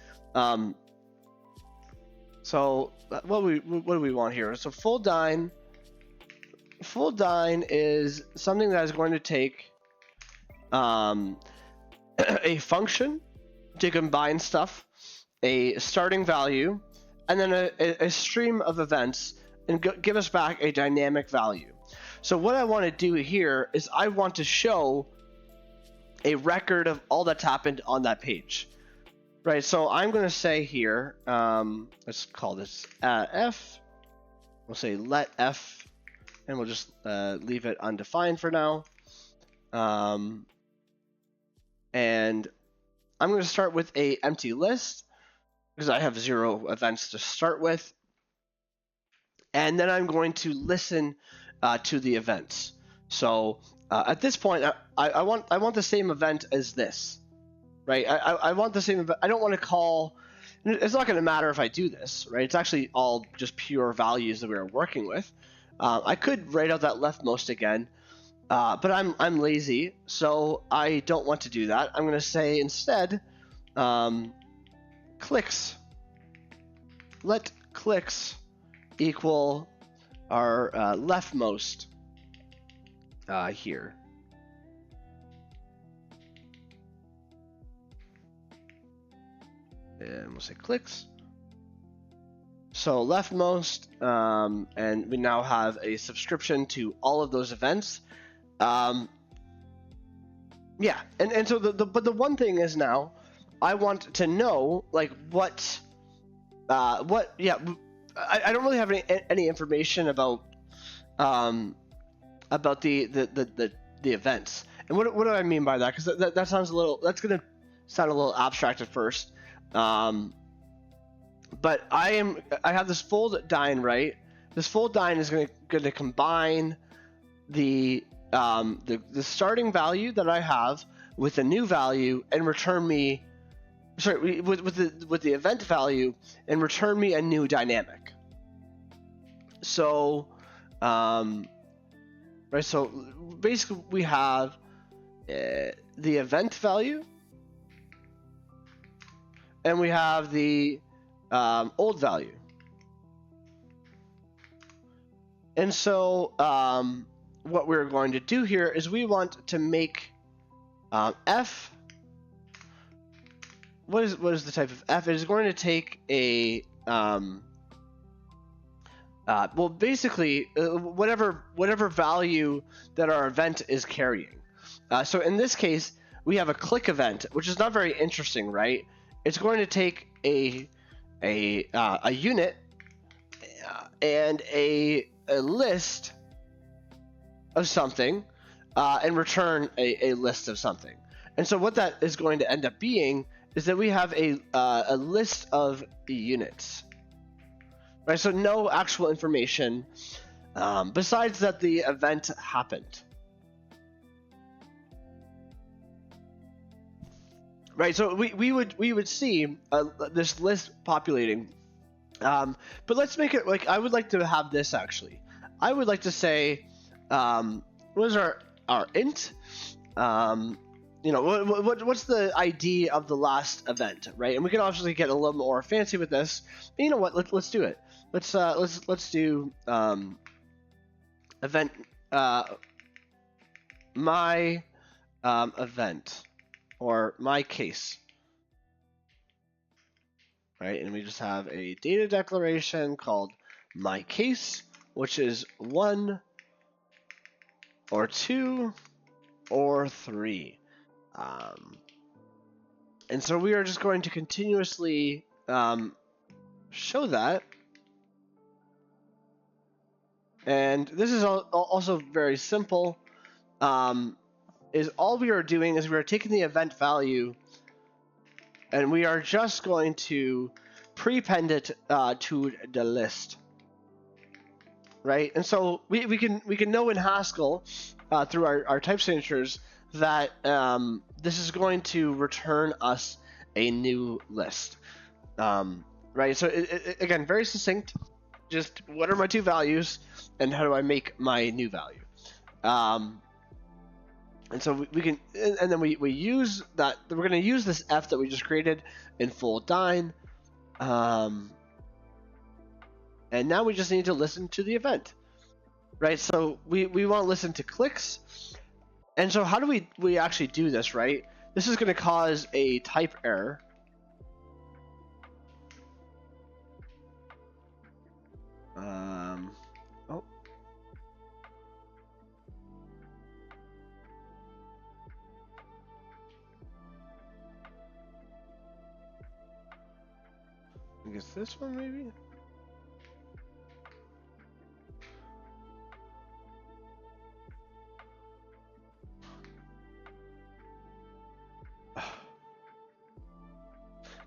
So what do we want here? So full dine is something that is going to take a function to combine stuff, a starting value, and then a stream of events, and give us back a dynamic value. So what I want to do here is I want to show a record of all that's happened on that page. Right, so I'm going to say here, let's call this f. We'll say let f, and we'll just leave it undefined for now. And I'm going to start with a empty list because I have 0 events to start with. And then I'm going to listen to the events. So at this point, I want the same event as this, right? I want the same event. I don't want to call. It's not going to matter if I do this, right? It's actually all just pure values that we are working with. I could write out that leftmost again, but I'm lazy, so I don't want to do that. I'm going to say instead, clicks. Let clicks equal our leftmost here. And we'll say clicks. So leftmost, and we now have a subscription to all of those events. Yeah, and so the one thing is now, I want to know like what I don't really have any information about the events. And what do I mean by that? Because that sounds that's gonna sound a little abstract at first. But I have this fold dine, right? This fold dine is going to combine the starting value that I have with a new value and return me, with the event value and return me a new dynamic. So, right. So basically, we have the event value, and we have the old value. And so what we're going to do here is we want to make f. What is the type of f? It is going to take a well, basically whatever value that our event is carrying. So in this case, we have a click event, which is not very interesting, right? It's going to take a unit and a list of something and return a list of something. And so what that is going to end up being is that we have a list of units, right? So no actual information besides that the event happened. Right, so we would see this list populating, but let's make it like I would like to have this actually. I would like to say, what is our int? What's the ID of the last event, right? And we can obviously get a little more fancy with this. But you know what? Let's do it. Let's do event my event. Or my case, right? And we just have a data declaration called my case, which is 1 or 2 or 3. And so we are just going to continuously show that. And this is also very simple. Is all we are doing is we are taking the event value and we are just going to prepend it to the list, right? And so we can know in Haskell through our type signatures that this is going to return us a new list, right? So it, again, very succinct. just what are my two values, and how do I make my new value? And so we can, and then we use that. We're going to use this f that we just created in full dyn. And now we just need to listen to the event, right? So we want to listen to clicks. And so how do we actually do this, right? This is going to cause a type error. Oh. I guess this one maybe?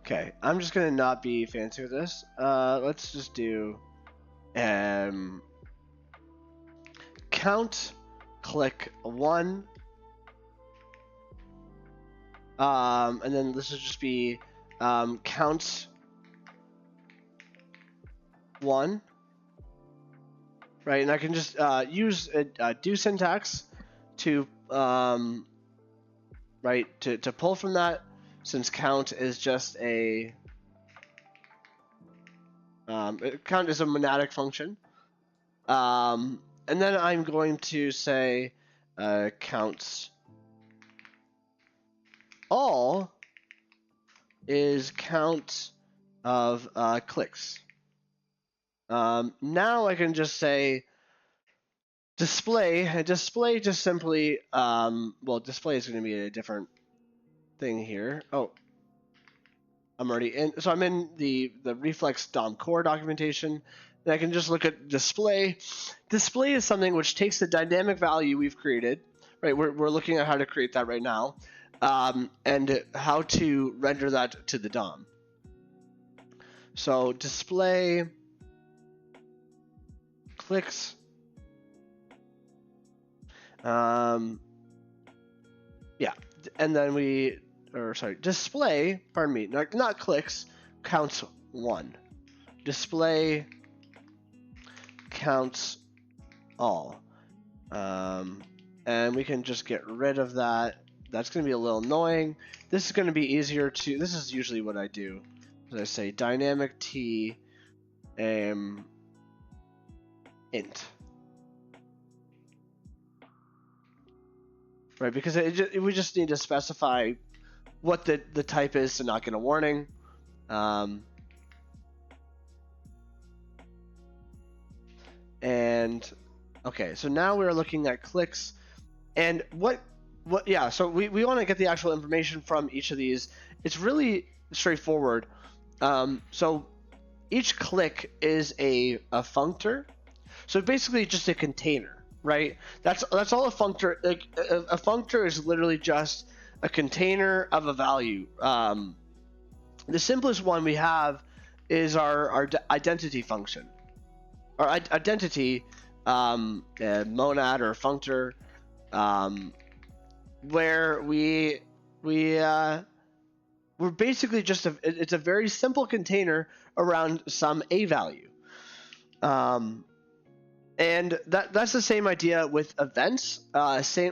Okay, I'm just gonna not be fancy with this. Let's just do count click 1. And then this will just be counts 1. Right, and I can just use a do syntax to right to pull from that, since count is just a count is a monadic function. And then I'm going to say counts all is count of clicks. Now I can just say display. Display just simply well, display is going to be a different thing here. Oh, I'm already in. So I'm in the reflex DOM core documentation, and I can just look at display. Display is something which takes the dynamic value we've created. Right, we're looking at how to create that right now, and how to render that to the DOM. So display clicks. Yeah, and then display, pardon me, not clicks, counts 1. Display counts all. And we can just get rid of that. That's going to be a little annoying. This is going to be easier to, this is usually what I do. As I say, dynamic t int. Right, because we just need to specify what the type is to not get a warning. And okay, so now we're looking at clicks, and yeah, so we want to get the actual information from each of these. It's really straightforward. So each click is a functor, so basically just a container. Right, that's all a functor. Like a functor is literally just a container of a value. The simplest one we have is our identity function. Our identity monad or functor, where we're basically just it's a very simple container around some a value. And that's the same idea with events,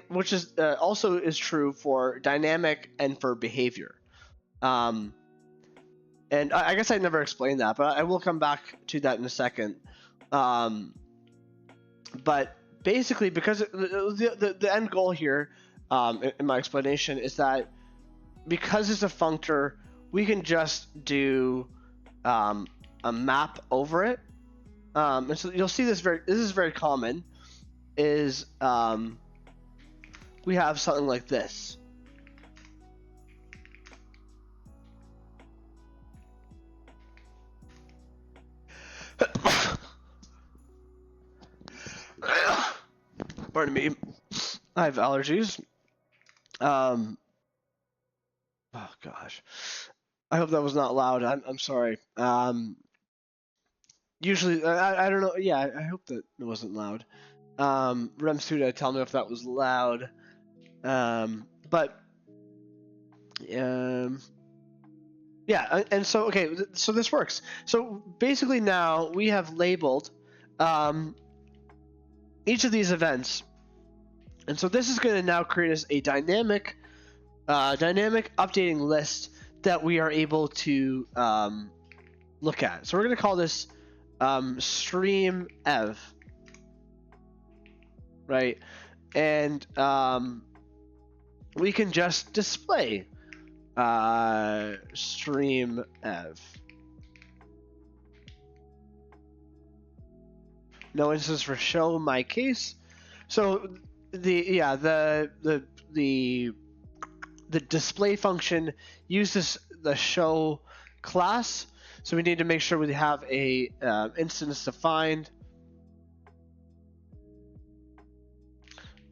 which is also is true for dynamic and for behavior. And I guess I never explained that, but I will come back to that in a second. But basically, because the end goal here, in my explanation, is that because it's a functor, we can just do a map over it. And so you'll see this is very common, is we have something like this. Pardon me, I have allergies. Oh gosh, I hope that was not loud. I'm sorry. Usually, I don't know. Yeah, I hope that it wasn't loud. Rem Suda, tell me if that was loud. But Yeah, and so okay, so this works. So basically now we have labeled each of these events, and so this is going to now create us a dynamic updating list that we are able to look at. So we're going to call this stream ev, right? And we can just display stream ev. No instance for show my case. So the display function uses the show class. So we need to make sure we have a instance defined.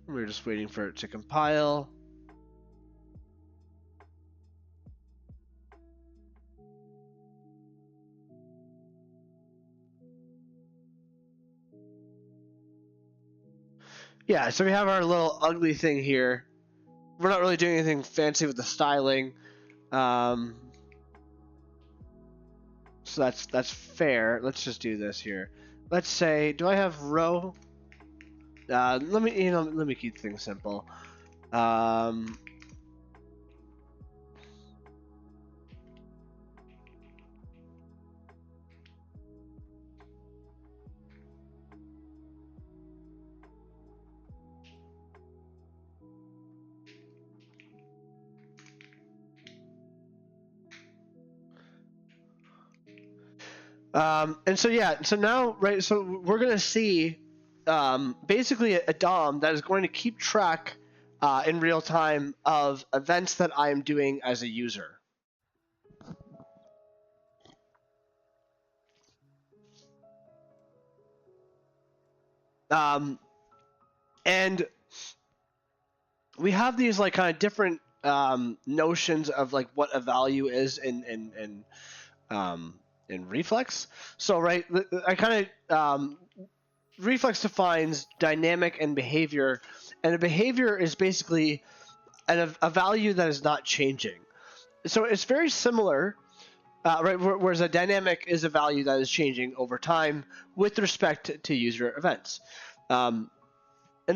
We're just waiting for it to compile. Yeah, so we have our little ugly thing here. We're not really doing anything fancy with the styling. So that's fair. Let's just do this here. Let's say, do I have row? Let me keep things simple. And so yeah, so now right, so we're gonna see basically a DOM that is going to keep track in real time of events that I am doing as a user. And we have these like kind of different notions of like what a value is in Reflex. So right, I kind of Reflex defines dynamic and behavior, and a behavior is basically a value that is not changing. So it's very similar, right? Whereas a dynamic is a value that is changing over time with respect to user events. And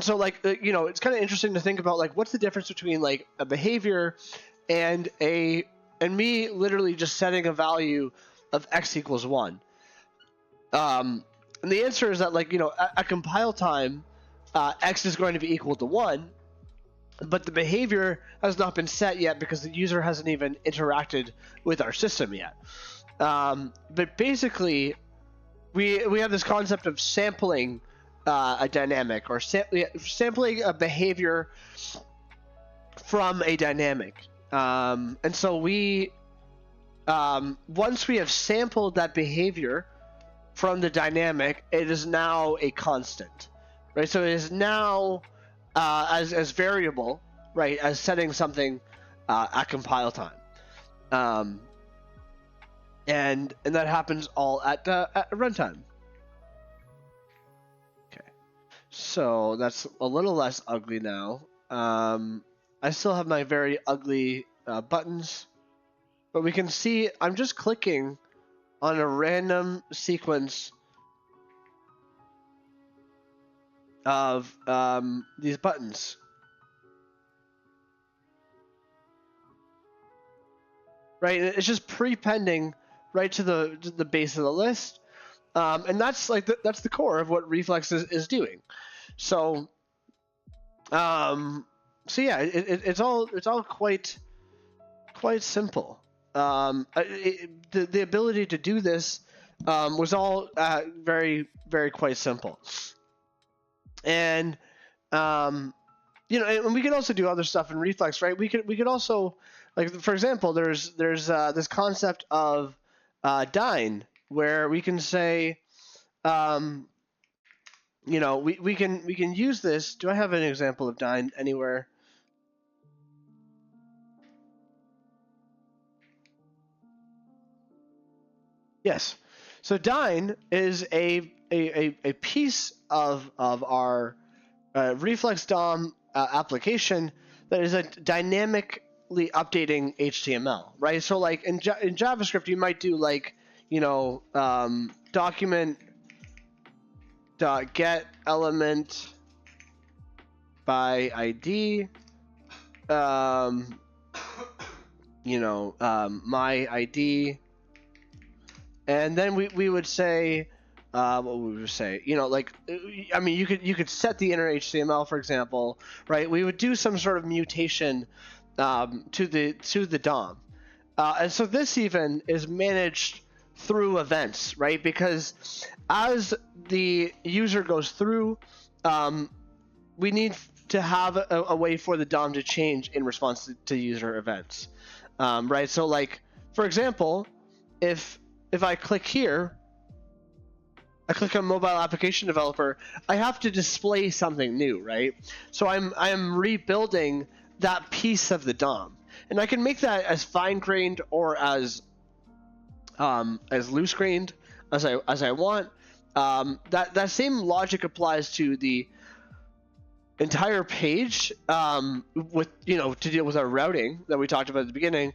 so like it's kind of interesting to think about like what's the difference between like a behavior and me literally just setting a value of x equals 1. And the answer is that like at compile time x is going to be equal to 1, but the behavior has not been set yet because the user hasn't even interacted with our system yet. But basically we have this concept of sampling a dynamic or sampling a behavior from a dynamic. And so we once we have sampled that behavior from the dynamic, it is now a constant, right? So it is now as variable, right, as setting something at compile time, and that happens all at runtime. Okay, so that's a little less ugly now. I still have my very ugly buttons, but we can see I'm just clicking on a random sequence of these buttons. Right, it's just prepending right to the base of the list, and that's like that's the core of what Reflex is doing. So, so yeah, it's all quite simple. The ability to do this was all very quite simple, and and we could also do other stuff in Reflex, right? We could also, like, for example, there's this concept of dyn, where we can say we can use this. Do I have an example of dyn anywhere? Yes. So dyn is a piece of our Reflex DOM application that is a dynamic constantly updating HTML, right? So like in JavaScript, you might do like, document dot get element by ID, my ID, and then we would say, what would we say? I mean, you could set the inner HTML, for example, right? We would do some sort of mutation to the DOM, and so this even is managed through events, right? Because as the user goes through, we need to have a way for the DOM to change in response to user events, right? So like, for example, if I click here, I click on mobile application developer, I have to display something new, right? So I'm rebuilding that piece of the DOM, and I can make that as fine-grained or as loose-grained as I want. That same logic applies to the entire page, with to deal with our routing that we talked about at the beginning,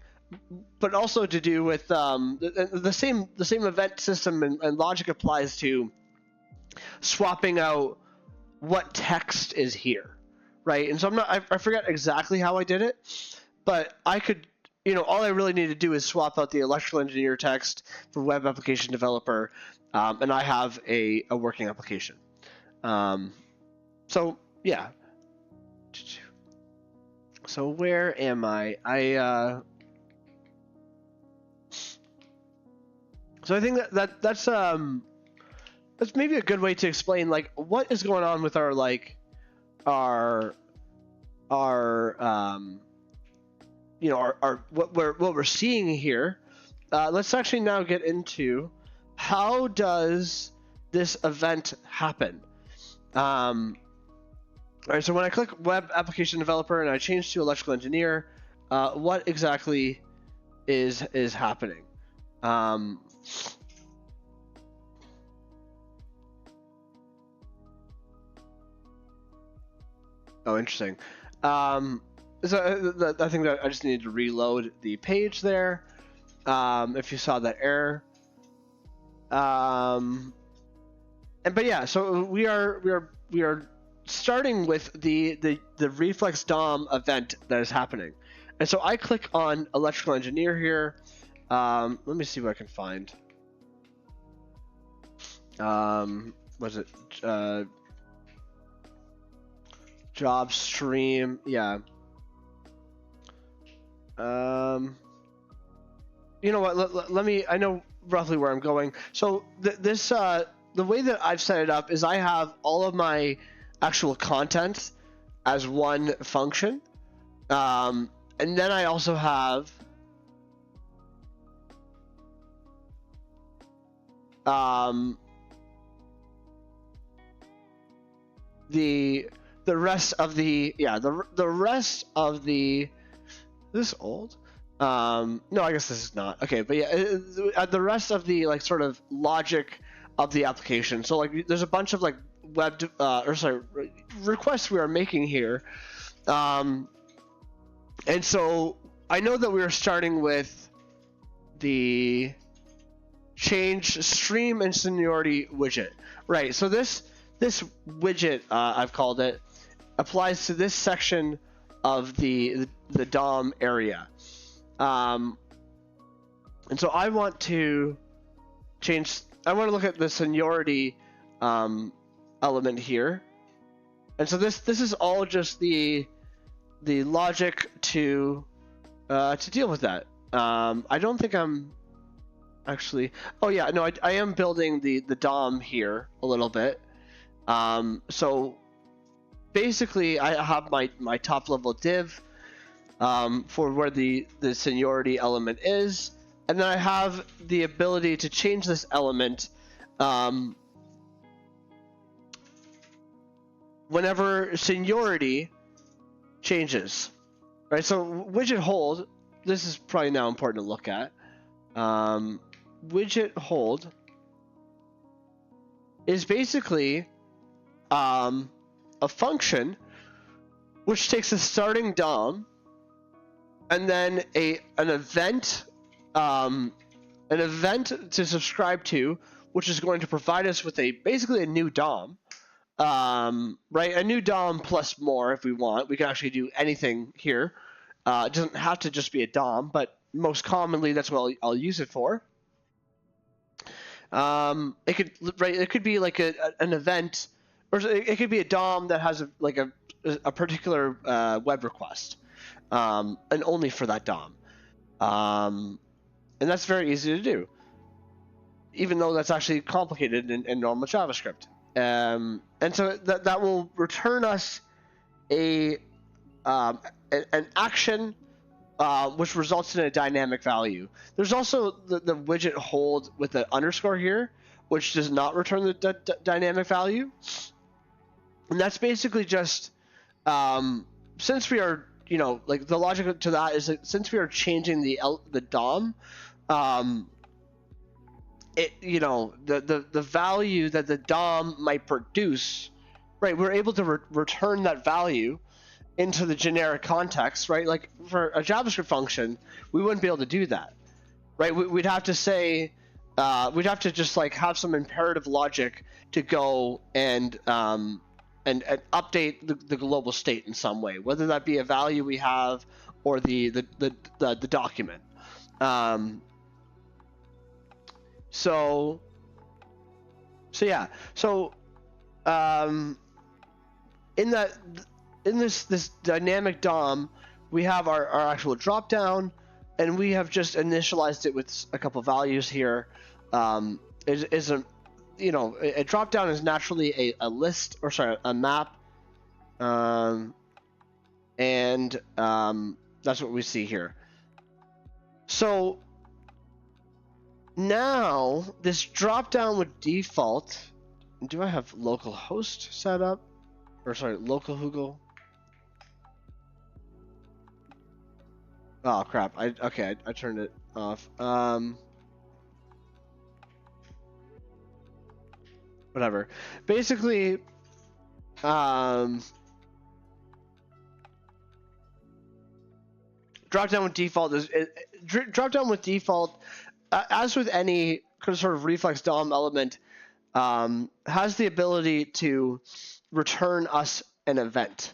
but also to do with the same event system and logic applies to swapping out what text is here, right? And so I forget exactly how I did it, but I could, all I really need to do is swap out the electrical engineer text for web application developer, and I have a working application. So yeah. So where am I? So I think that's maybe a good way to explain like what is going on with our what we're seeing here. Let's actually now get into how does this event happen. All right, so when I click web application developer and I change to electrical engineer, what exactly is happening? Oh, interesting. So I think that I just needed to reload the page there. If you saw that error. But yeah, so we are starting with the reflex DOM event that is happening, and so I click on electrical engineer here. Let me see what I can find. Was it job stream? Yeah. You know what? Let me. I know roughly where I'm going. So the way that I've set it up is I have all of my actual content as one function, and then I also have the rest of the the rest of the. Is this old? No, I guess this is not. Okay, but yeah, the rest of the like sort of logic of the application. So like there's a bunch of like requests we are making here, and so I know that we are starting with the change stream and seniority widget, right? So this widget, I've called it, applies to this section of the DOM area, and so I want to change. I want to look at the seniority element here, and so this is all just the logic to deal with that. I don't think I'm actually. Oh yeah, no, I am building the DOM here a little bit. So basically, I have my top level div for where the seniority element is, and then I have the ability to change this element whenever seniority changes, right? So widget hold, this is probably now important to look at. Widget hold is basically a function which takes a starting DOM and then an event, an event to subscribe to, which is going to provide us with basically a new DOM. Right, a new DOM plus more if we want. We can actually do anything here. It doesn't have to just be a DOM, but most commonly that's what I'll use it for. It could be like an event, or it could be a DOM that has a particular web request, and only for that DOM. And that's very easy to do, even though that's actually complicated in normal JavaScript. And so that will return us an action which results in a dynamic value. There's also the widget hold with the underscore here, which does not return the dynamic value. And that's basically just, since we are, like the logic to that is that since we are changing the DOM, the value that the DOM might produce, right? We're able to return that value into the generic context, right? Like for a JavaScript function, we wouldn't be able to do that, right? We'd have to say, we'd have to just like have some imperative logic to go and update the global state in some way, whether that be a value we have or the document. So yeah. So in this dynamic DOM, we have our actual dropdown, and we have just initialized it with a couple values here. A dropdown is naturally a list, or sorry, a map, and that's what we see here. So now this dropdown would default. Do I have localhost set up? Or sorry, localhost? Oh crap! I turned it off. Whatever. Basically, dropdown with default is dropdown with default. As with any sort of reflex DOM element, has the ability to return us an event.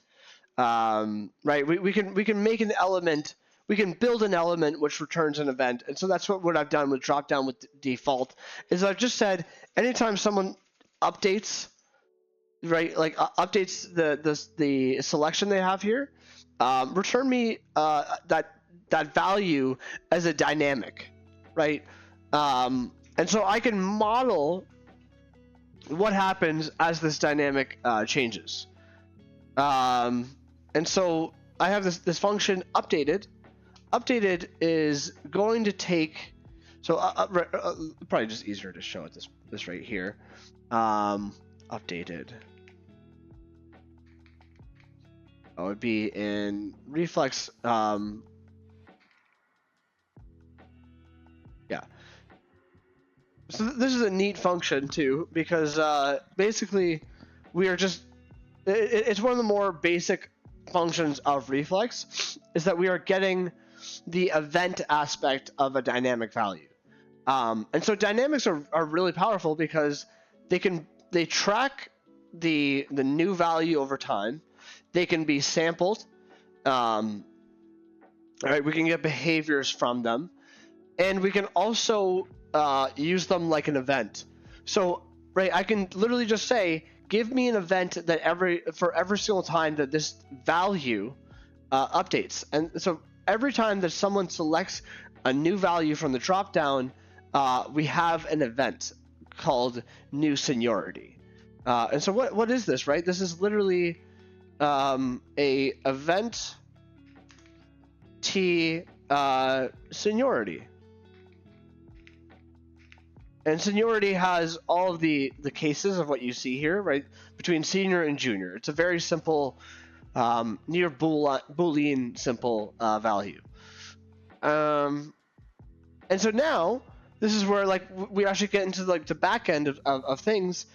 Right? We can make an element. We can build an element which returns an event, and so that's what I've done with dropdown with default. Is I've just said anytime someone updates, right? Like updates the selection they have here, return me that value as a dynamic. Right? And so I can model what happens as this dynamic changes. And so I have this function updated. Updated is going to take, so probably just easier to show it this right here. Updated. Oh, it would be in reflex. Yeah. So this is a neat function too, because basically we are just, it's one of the more basic functions of reflex, is that we are getting the event aspect of a dynamic value. And so dynamics are really powerful because they track the new value over time. They can be sampled. Right, we can get behaviors from them, and we can also use them like an event. So, right, I can literally just say, give me an event that for every single time that this value updates. And so every time that someone selects a new value from the dropdown, we have an event called new seniority. And so what is this, right? This is literally a event t seniority. And seniority has all of the cases of what you see here, right? Between senior and junior. It's a very simple, near Boolean simple value. And so now, this is where like we actually get into like the back end of things,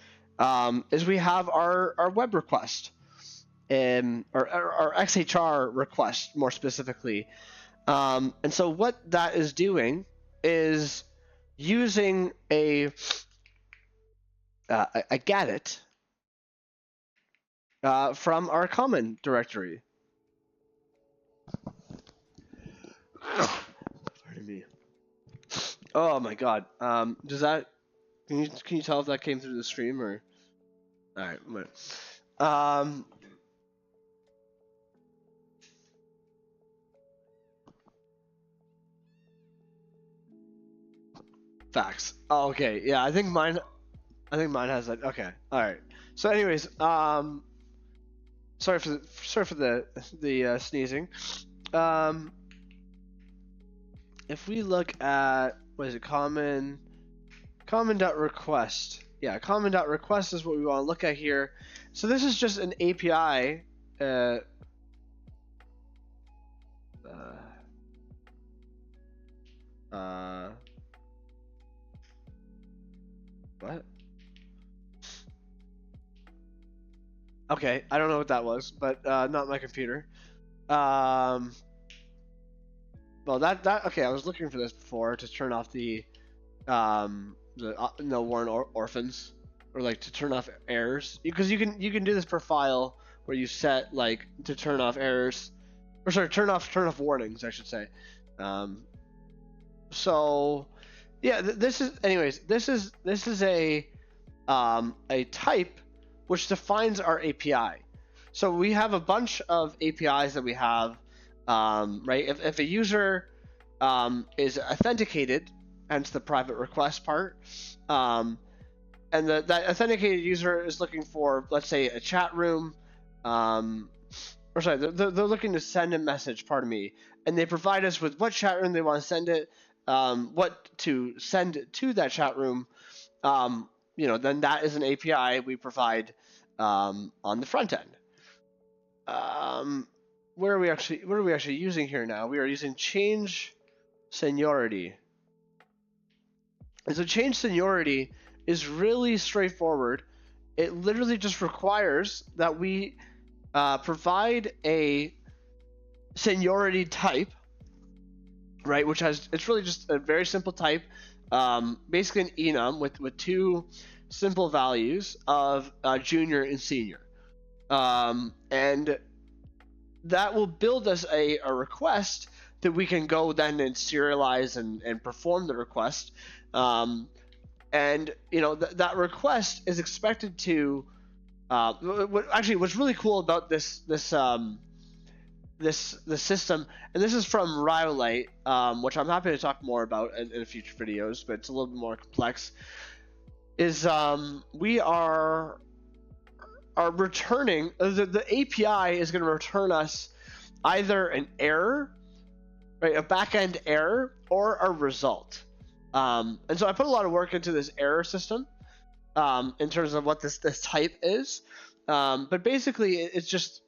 is we have our web request, or our XHR request more specifically. And so what that is doing is using a get it from our common directory. Pardon me. Oh my god. Does that can you tell if that came through the stream or? All right. Facts. Oh, okay. Yeah, I think mine has that. Okay. All right. So, anyways, sorry for the sneezing. If we look at what is it, common.request. Yeah, common.request is what we want to look at here. So this is just an API. What? Okay, I don't know what that was, but not my computer. Well, that okay. I was looking for this before to turn off the no warrant orphans, or like to turn off errors, because you can do this per file where you set like to turn off errors, or sorry, turn off warnings, I should say. So yeah, this is a type which defines our API. So we have a bunch of APIs that we have, right? If a user is authenticated, hence the private request part, and that authenticated user is looking for, let's say, a chat room, or sorry, they're looking to send a message, pardon me, and they provide us with what chat room they want to send it, what to send to that chat room, then that is an API we provide on the front end. What are we actually using here now? We are using change seniority. And so change seniority is really straightforward. It literally just requires that we provide a seniority type, right? It's really just a very simple type, basically an enum with two simple values of junior and senior, and that will build us a request that we can go then and serialize and perform the request. And that request is expected to what's really cool about this system, and this is from Rhyolite, which I'm happy to talk more about in future videos, but it's a little bit more complex, is we are returning, the API is going to return us either an error, right, a backend error, or a result. And so I put a lot of work into this error system, in terms of what this type is. But basically, it's just,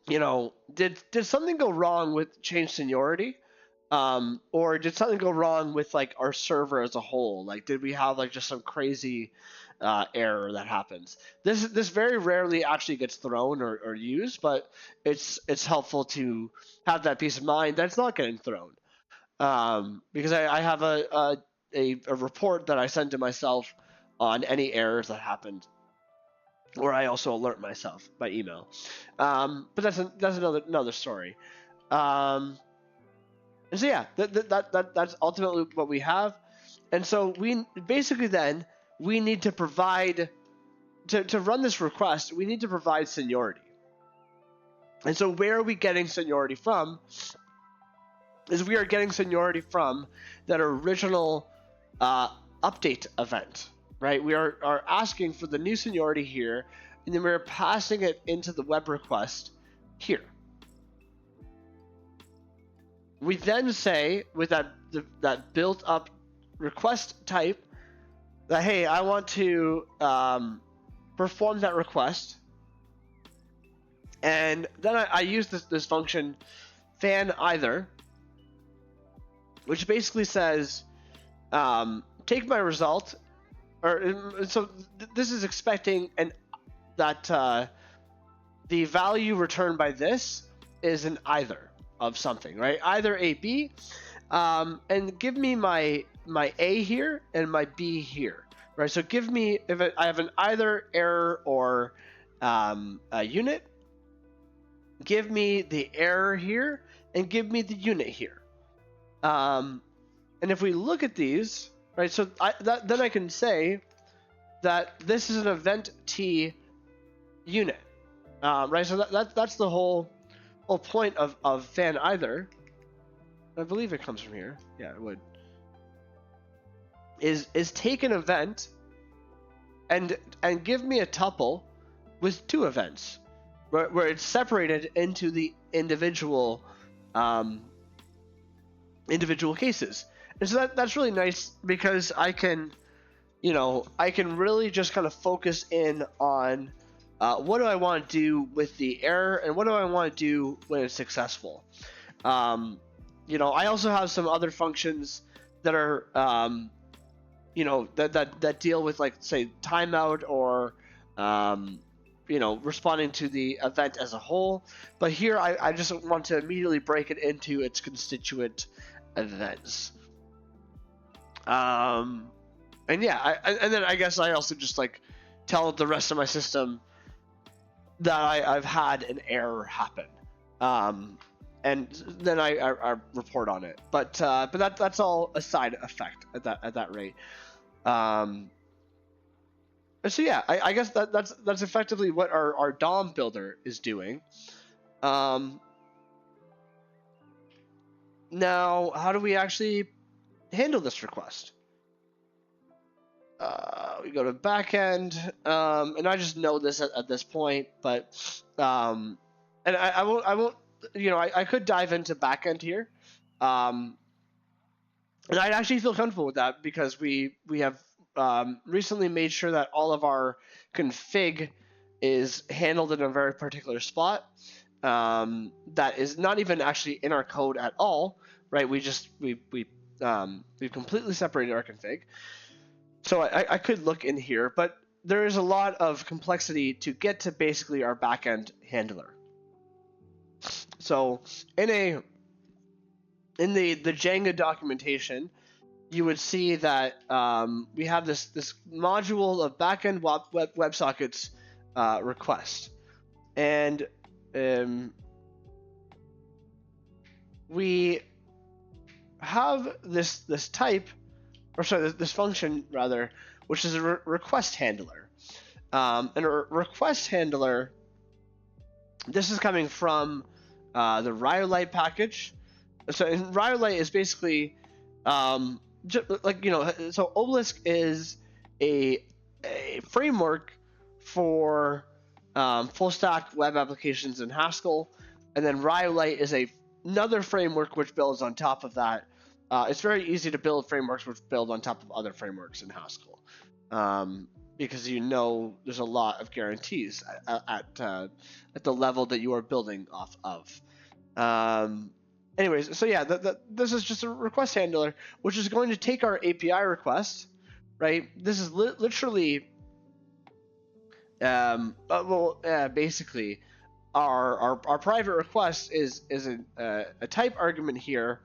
did something go wrong with change seniority? Or did something go wrong with like our server as a whole? Like, did we have like just some crazy error that happens? This very rarely actually gets thrown or used, but it's helpful to have that peace of mind that it's not getting thrown. Because I have a report that I send to myself on any errors that happened, or I also alert myself by email. But that's another story. And so yeah, that's ultimately what we have. And so we basically then we need to provide to run this request. We need to provide seniority. And so where are we getting seniority from? Is we are getting seniority from that original update event, right? We are asking for the new seniority here, and then we're passing it into the web request here. We then say with that built up request type that, hey, I want to perform that request, and then I use this function fan either, which basically says, take my result, so this is expecting that the value returned by this is an either. of something, right? Either a B, and give me my A here and my B here, right? So give me, if I have an either error or a unit, give me the error here and give me the unit here. And if we look at these, right, so then I can say that this is an event T unit, right? So that's the whole point of fan either. I believe it comes from here. Yeah, it would. Is take an event and give me a tuple with two events, where it's separated into the individual cases. And so that's really nice, because I can really just kind of focus in on what do I want to do with the error and what do I want to do when it's successful. I also have some other functions that are that deal with, like, say, timeout or responding to the event as a whole. But here I just want to immediately break it into its constituent events. And then I guess I also just, like, tell the rest of my system that I've had an error happen, and then I report on it. But that's all a side effect at that rate. So yeah, I guess that's effectively what our DOM builder is doing. Now, how do we actually handle this request? We go to backend, and I just know this at this point, but and I won't. I could dive into backend here, and I'd actually feel comfortable with that, because we have recently made sure that all of our config is handled in a very particular spot that is not even actually in our code at all, right? We've completely separated our config. So I could look in here, but there is a lot of complexity to get to basically our backend handler. So in the Jenga documentation, you would see that we have this module of backend WebSockets request, and we have this type, or sorry, this function rather, which is a request handler. And a request handler, this is coming from the Rhyolite package. So Rhyolite is basically so Obelisk is a framework for full stack web applications in Haskell, and then Rhyolite is another framework which builds on top of that. It's very easy to build frameworks which build on top of other frameworks in Haskell, because there's a lot of guarantees at the level that you are building off of. Anyways, so yeah, this is just a request handler, which is going to take our API request, right? This is literally, basically, our private request is a type argument here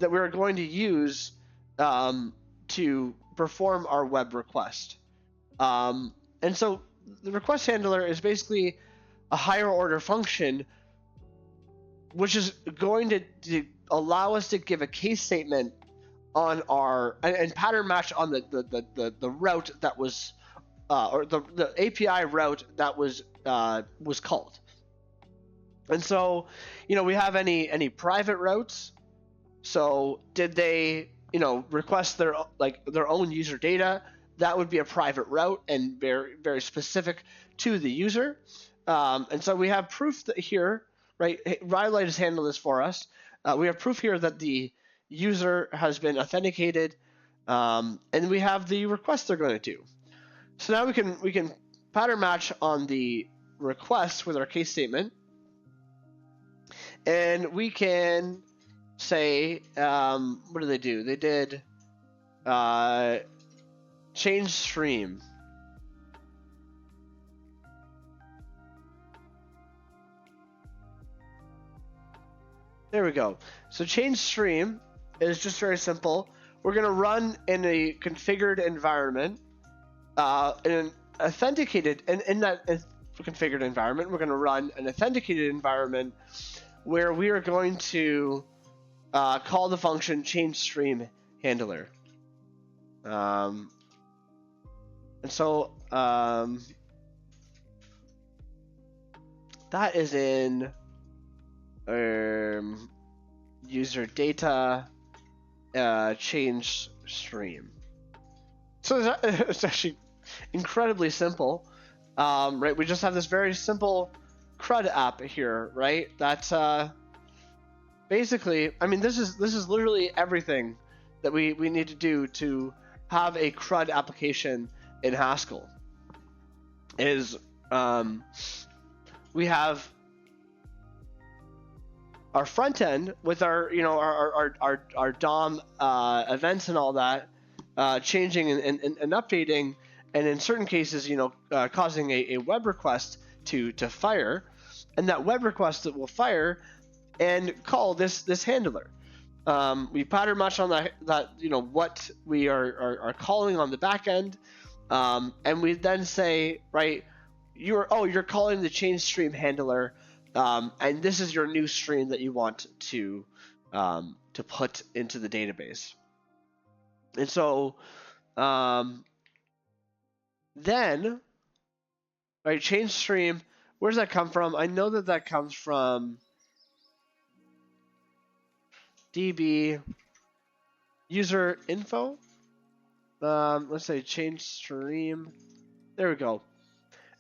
that we're going to use to perform our web request. And so the request handler is basically a higher order function, which is going to allow us to give a case statement on our and pattern match on the route that was or the API route that was called. And so, we have any private routes. So did they, request their own user data? That would be a private route and very, very specific to the user. And so we have proof that here, right? Rhyolite has handled this for us. We have proof here that the user has been authenticated, and we have the request they're going to do. So now we can pattern match on the request with our case statement, and we can say, what do they do? They did change stream. There we go. So change stream is just very simple. We're going to run in a configured environment, in an authenticated, and in that configured environment, we're going to run an authenticated environment where we are going to call the function change stream handler. And so that is in user data change stream. So it's actually incredibly simple, right? We just have this very simple CRUD app here, right? That's basically, I mean, this is literally everything that we need to do to have a CRUD application in Haskell. Is we have our front end with our our DOM events and all that changing and updating, and in certain cases causing a web request to fire, and that web request that will fire and call this handler. We pattern match on that what we are calling on the back end, and we then say, right, you're calling the change stream handler, and this is your new stream that you want to put into the database. And so then, right, change stream, where does that come from? I know that comes from DB user info. Let's say change stream. There we go.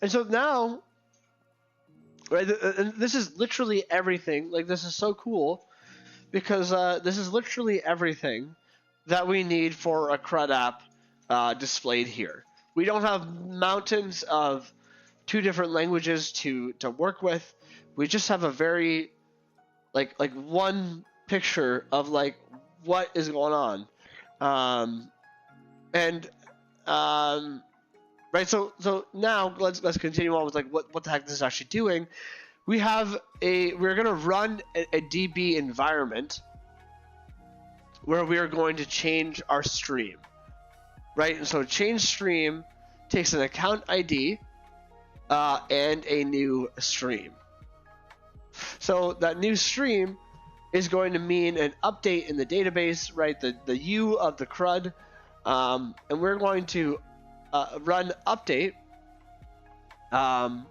And so now, right, and this is literally everything. Like, this is so cool because this is literally everything that we need for a CRUD app displayed here. We don't have mountains of 2 different languages to work with. We just have a very like one picture of like what is going on, right. So now let's continue on with like what the heck this is actually doing. We're gonna run a DB environment where we are going to change our stream, right? And so change stream takes an account ID and a new stream. So that new stream is going to mean an update in the database, right? The U of the CRUD, and we're going to run update. And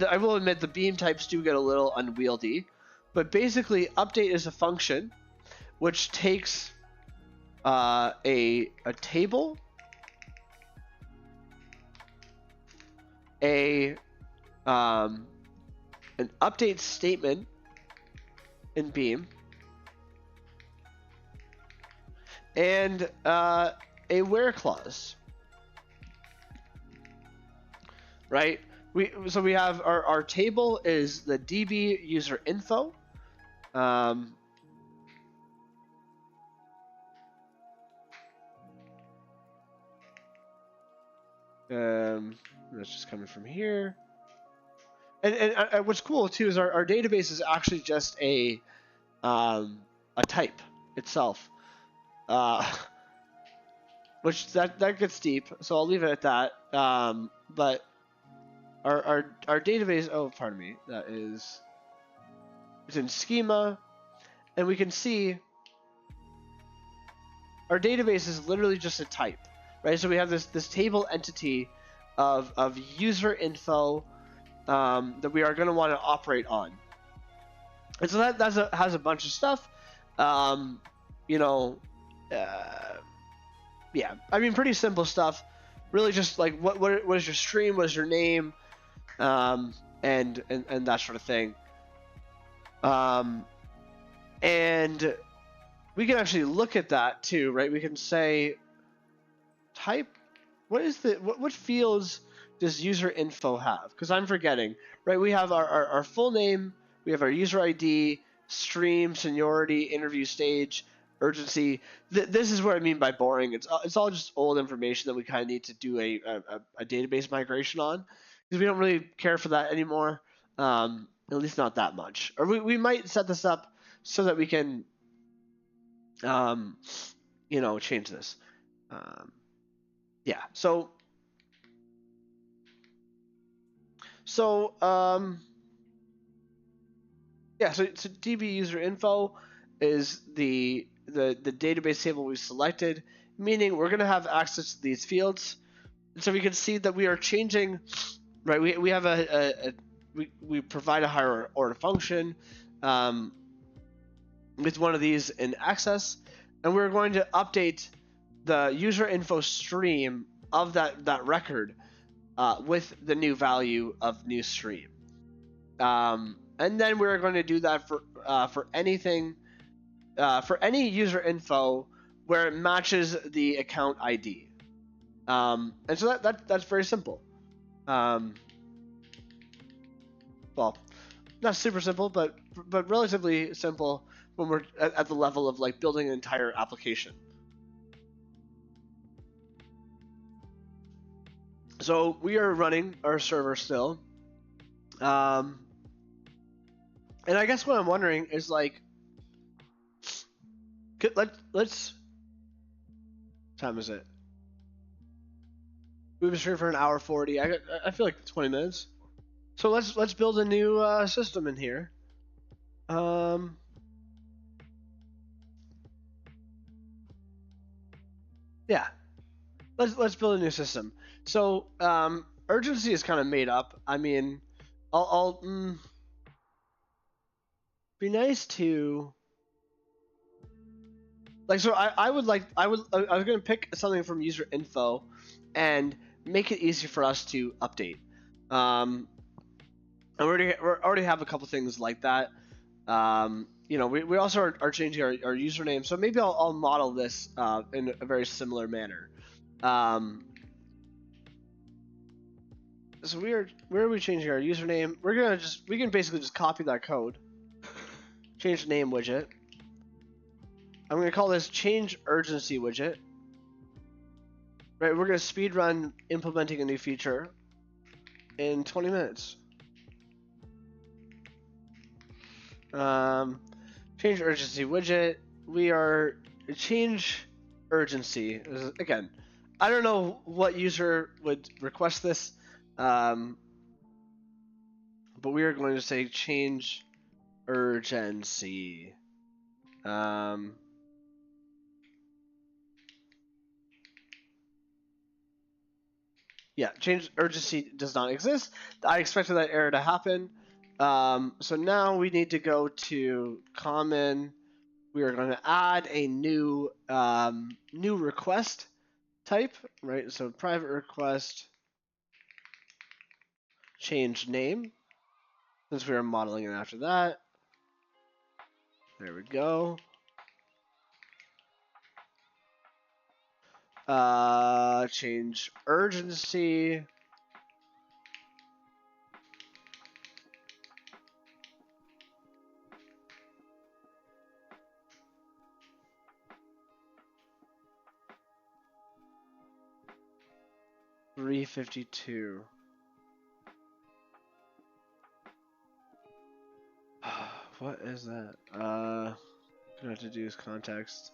I will admit the beam types do get a little unwieldy, but basically update is a function which takes a table, an update statement in beam, and a where clause, right? So we have our table is the DB user info. That's just coming from here. And what's cool too is our database is actually just a type itself, which that gets deep. So I'll leave it at that. But our database, oh pardon me, that is, it's in schema, and we can see our database is literally just a type, right? So we have this table entity of user info that we are going to want to operate on, and so that has a bunch of stuff. Yeah, I mean, pretty simple stuff. Really, just like what is your stream, what is your name, and that sort of thing. And we can actually look at that too, right? We can say type. What fields does user info have? Because I'm forgetting, right? We have our full name, we have our user ID, stream, seniority, interview stage, urgency. This is what I mean by boring. It's all just old information that we kind of need to do a database migration on, because we don't really care for that anymore, at least not that much. Or we might set this up so that we can, change this. Yeah. So DB user info is the database table we selected, meaning we're going to have access to these fields. And so we can see that we are changing, right? We have we provide a higher order function with one of these in access, and we're going to update the user info stream of that record with the new value of new stream. And then we're going to do that for anything, for any user info where it matches the account ID. And so that's very simple. Well, not super simple, but relatively simple when we're at the level of like building an entire application. So we are running our server still. And I guess what I'm wondering is like, let's. What time is it? We've been streaming for an hour 40. I feel like 20 minutes. So let's build a new system in here. Yeah. Let's build a new system. So urgency is kind of made up. I mean, I'll be nice to like. So I was gonna pick something from user info and make it easy for us to update. And we already have a couple things like that. We also are changing our username, so maybe I'll model this in a very similar manner. So where are we changing our username? We can basically just copy that code, change the name widget. I'm gonna call this change urgency widget. Right, we're gonna speed run implementing a new feature in 20 minutes. Change urgency widget. We are change urgency. Again, I don't know what user would request this, but we are going to say change urgency. Yeah, change urgency does not exist. I expected that error to happen. So now we need to go to common. We are going to add a new request type, right? So private request change name, since we are modeling it after that. There we go. Change urgency. $352. What is that? Gonna have to do is context.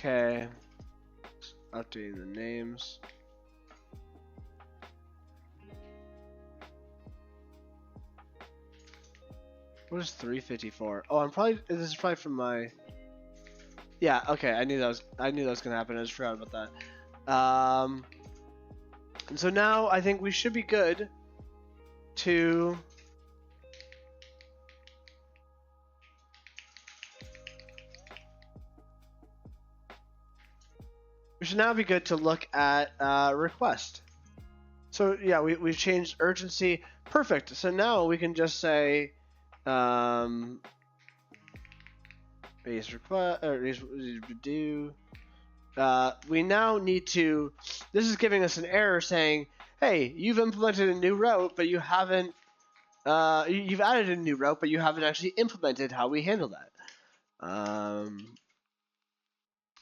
Okay, updating the names. What is 354? Oh, this is probably from my. Yeah, okay. I knew that was gonna happen. I just forgot about that. And so now I think we should be good to. We should now be good to look at request. So yeah, we've changed urgency. Perfect. So now we can just say Raise request or raise do. We now need to. This is giving us an error saying, "Hey, you've implemented a new route, but you haven't. You've added a new route, but you haven't actually implemented how we handle that."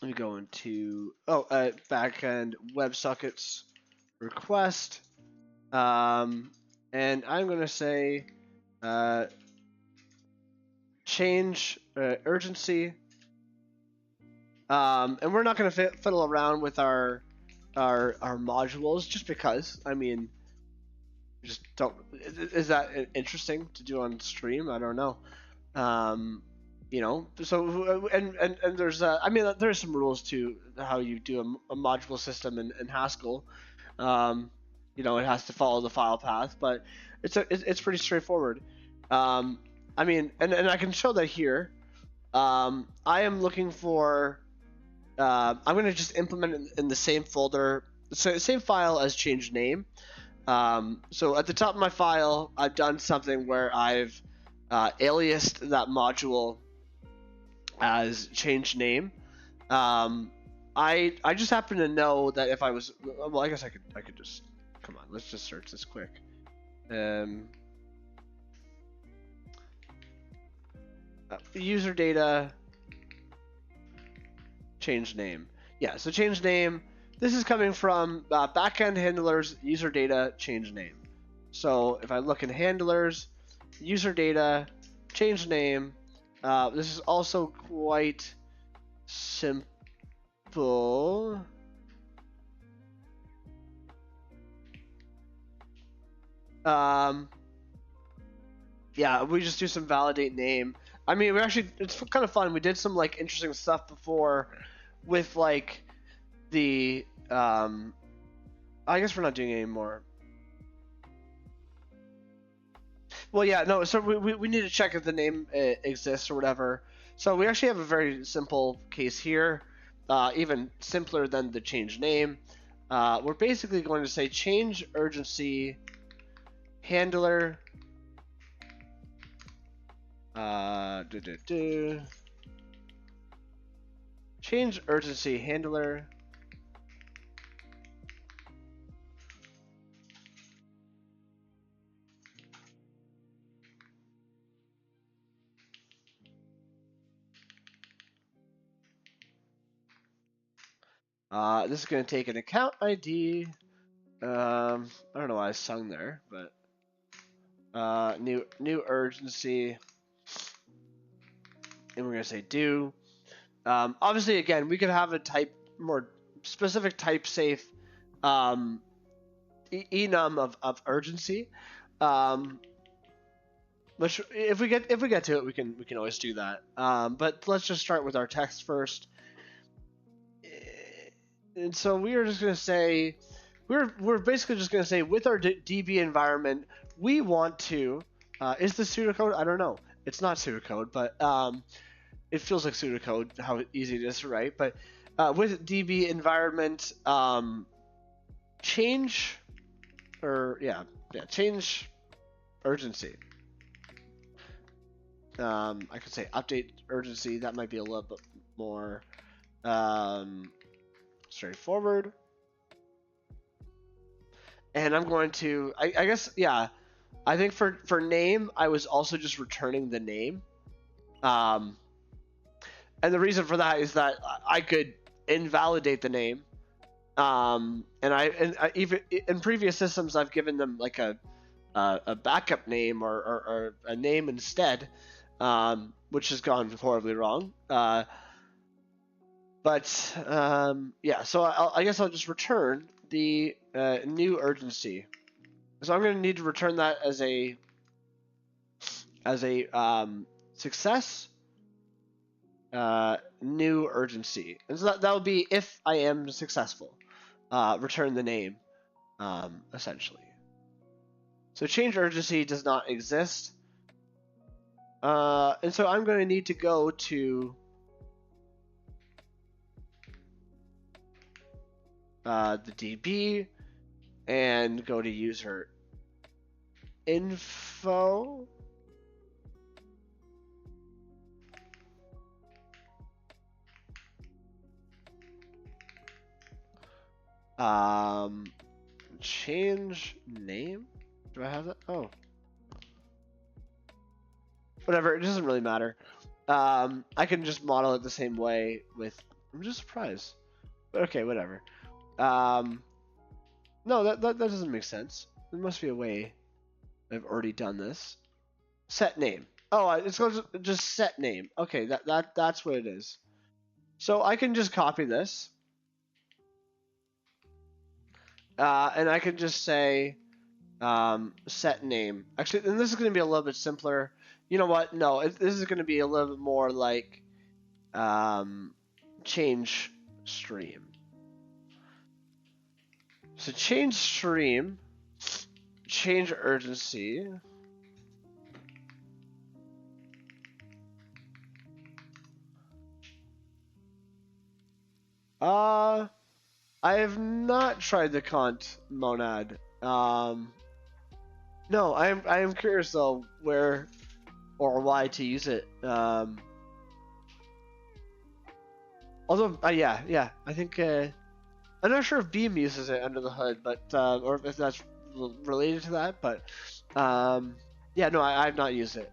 Let me go into backend WebSockets request, and I'm gonna say change urgency. And we're not going to fiddle around with our modules just because. I mean, just don't. Is that interesting to do on stream? I don't know. So and there's I mean there's some rules to how you do a module system in Haskell. It has to follow the file path, but it's pretty straightforward. I mean, and I can show that here. I am looking for. I'm going to just implement it in the same folder, so same file as change name. So at the top of my file, I've done something where I've aliased that module as change name. I just happen to know that if I was, well, I guess I could just, come on, let's just search this quick. User data, change name. Yeah, so change name. This is coming from backend handlers, user data, change name. So if I look in handlers, user data, change name, this is also quite simple. Yeah, we just do some validate name. I mean, it's kind of fun. We did some like interesting stuff before with like the I guess we're not doing it anymore. Well, yeah, no. So we need to check if the name exists or whatever. So we actually have a very simple case here, even simpler than the change name. We're basically going to say change urgency handler. Change urgency handler. This is going to take an account ID. I don't know why I sung there, but new urgency, and we're going to say do. Obviously, again, we could have a more specific type safe enum of urgency. Which if we get to it, we can always do that. But let's just start with our text first. And so we are just going to say, we're basically just going to say with our DB environment, we want to. Is this pseudocode? I don't know. It's not pseudocode, but it feels like pseudocode, how easy it is to write. But with DB environment, change urgency. I could say update urgency. That might be a little bit more straightforward. And I'm going to, I guess, yeah. I think for name, I was also just returning the name. And the reason for that is that I could invalidate the name. And I even in previous systems, I've given them like a backup name or a name instead, which has gone horribly wrong. Yeah, so I guess I'll just return the new urgency. So I'm going to need to return that as a success new urgency. And so that would be if I am successful. Return the name, essentially. So change urgency does not exist. And so I'm going to need to go to the DB and go to user info. Change name. Do I have that? Oh, whatever. It doesn't really matter. I can just model it the same way with. I'm just surprised. But okay, whatever. No, that doesn't make sense. There must be a way. I've already done this. Set name. Oh, it's going to just set name. Okay, that's what it is. So I can just copy this, and I can just say set name. Actually, and this is going to be a little bit simpler. You know what? No, this is going to be a little bit more like change stream. So change stream, change urgency. I have not tried the cont monad. No, I am curious though where or why to use it. Although, yeah, I think I'm not sure if Beam uses it under the hood, but or if that's related to that. But yeah, no, I've not used it.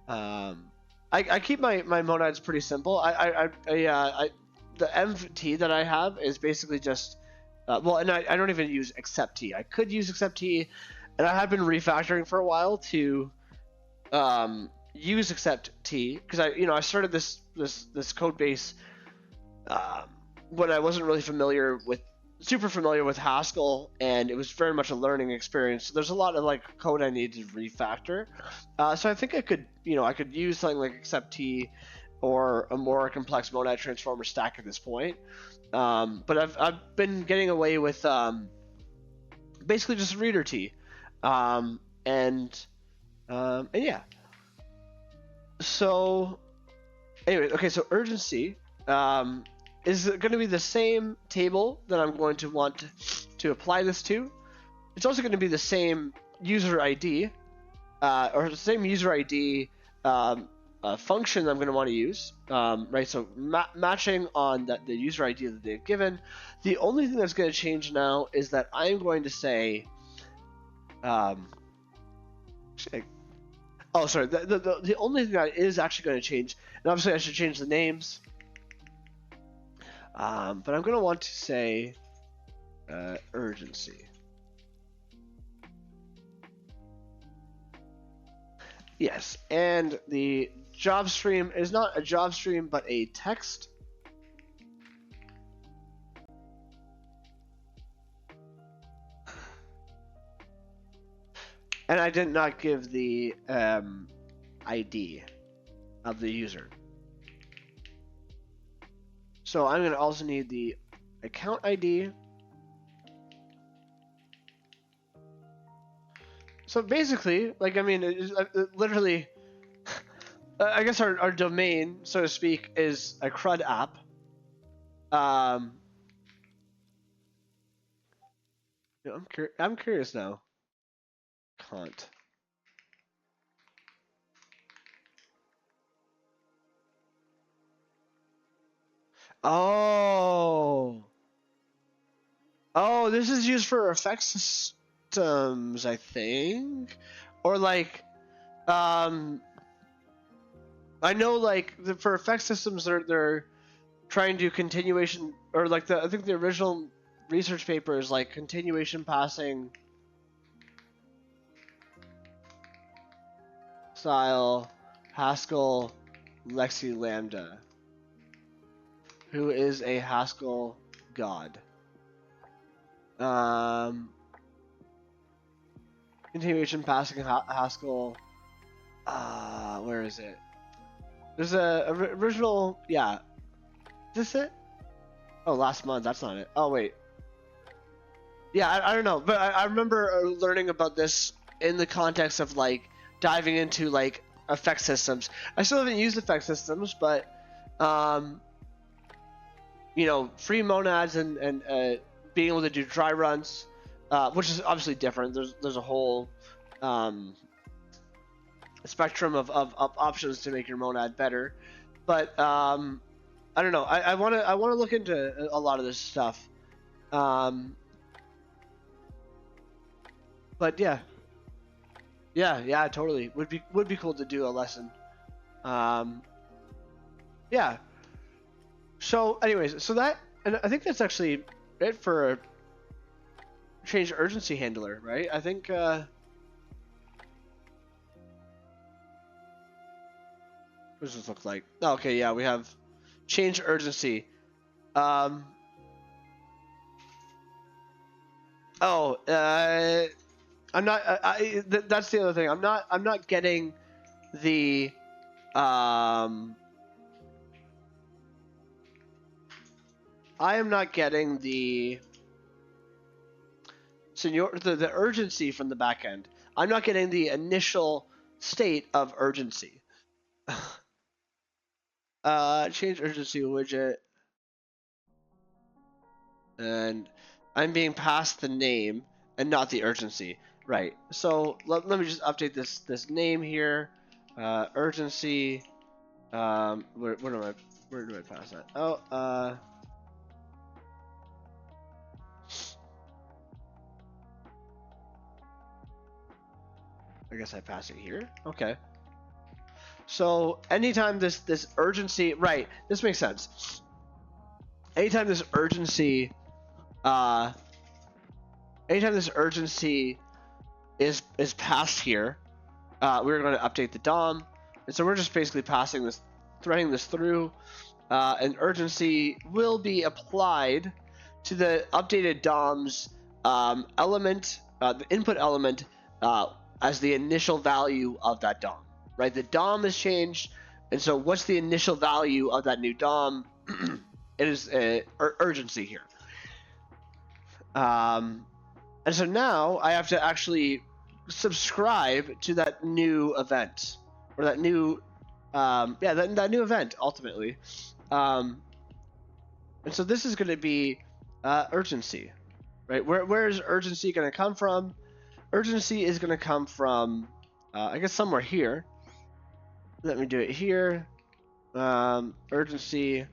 I keep my monads pretty simple. The MT that I have is basically just well, and I don't even use except T. I could use except T, and I have been refactoring for a while to use except T because I started this code base when I wasn't really super familiar with Haskell, and it was very much a learning experience. So there's a lot of like code I need to refactor. So I think I could use something like except T or a more complex monad transformer stack at this point. But I've been getting away with basically just reader T, and yeah. So anyway, okay. So urgency is going to be the same table that I'm going to want to apply this to. It's also going to be the same user ID or the same user ID function I'm going to want to use, right? So matching on the user ID that they've given. The only thing that's going to change now is that I'm going to say, oh, sorry. The only thing that is actually going to change, and obviously I should change the names, but I'm going to want to say urgency. Yes, and the job stream is not a job stream, but a text. And I did not give the ID of the user. So I'm going to also need the account ID. So basically, like, I mean, it literally, I guess our domain, so to speak, is a CRUD app. I'm curious now. Cont. Oh, this is used for effects systems, I think, or like, I know like for effects systems, they're trying to continuation, or like I think the original research paper is like continuation passing style Haskell Lexi Lambda. Who is a Haskell god? Continuation passing Haskell. Where is it? There's a original. Yeah. Is this it? Oh, last month. That's not it. Oh, wait. Yeah, I don't know. But I remember learning about this in the context of like diving into like effect systems. I still haven't used effect systems, but free monads and being able to do dry runs, which is obviously different. There's a whole spectrum of options to make your monad better, but I don't know. I want to look into a lot of this stuff. But yeah, yeah, totally. Would be cool to do a lesson. Um, yeah. So, anyways, so that, and I think that's actually it for a change urgency handler, right? I think. What does this look like? Oh, okay, yeah, we have change urgency. Um. Oh, I'm not. That's the other thing. I'm not. I'm not getting the. Um. I am not getting the the urgency from the back end. I'm not getting the initial state of urgency. Change urgency widget, and I'm being passed the name and not the urgency. Right. So let me just update this name here. Urgency. Where do I pass that? Oh. I guess I pass it here. Okay. So anytime this urgency, right? This makes sense. Anytime this urgency, uh, anytime this urgency is passed here, we're going to update the DOM, and so we're just basically passing this, threading this through, and urgency will be applied to the updated DOM's element, the input element, as the initial value of that DOM. Right, the DOM has changed, and so what's the initial value of that new DOM? It is urgency here. And so now I have to actually subscribe to that new event, or that new, that new event ultimately. And so this is going to be urgency, right? Where is urgency going to come from? Urgency is going to come from, I guess, somewhere here. Let me do it here. Urgency.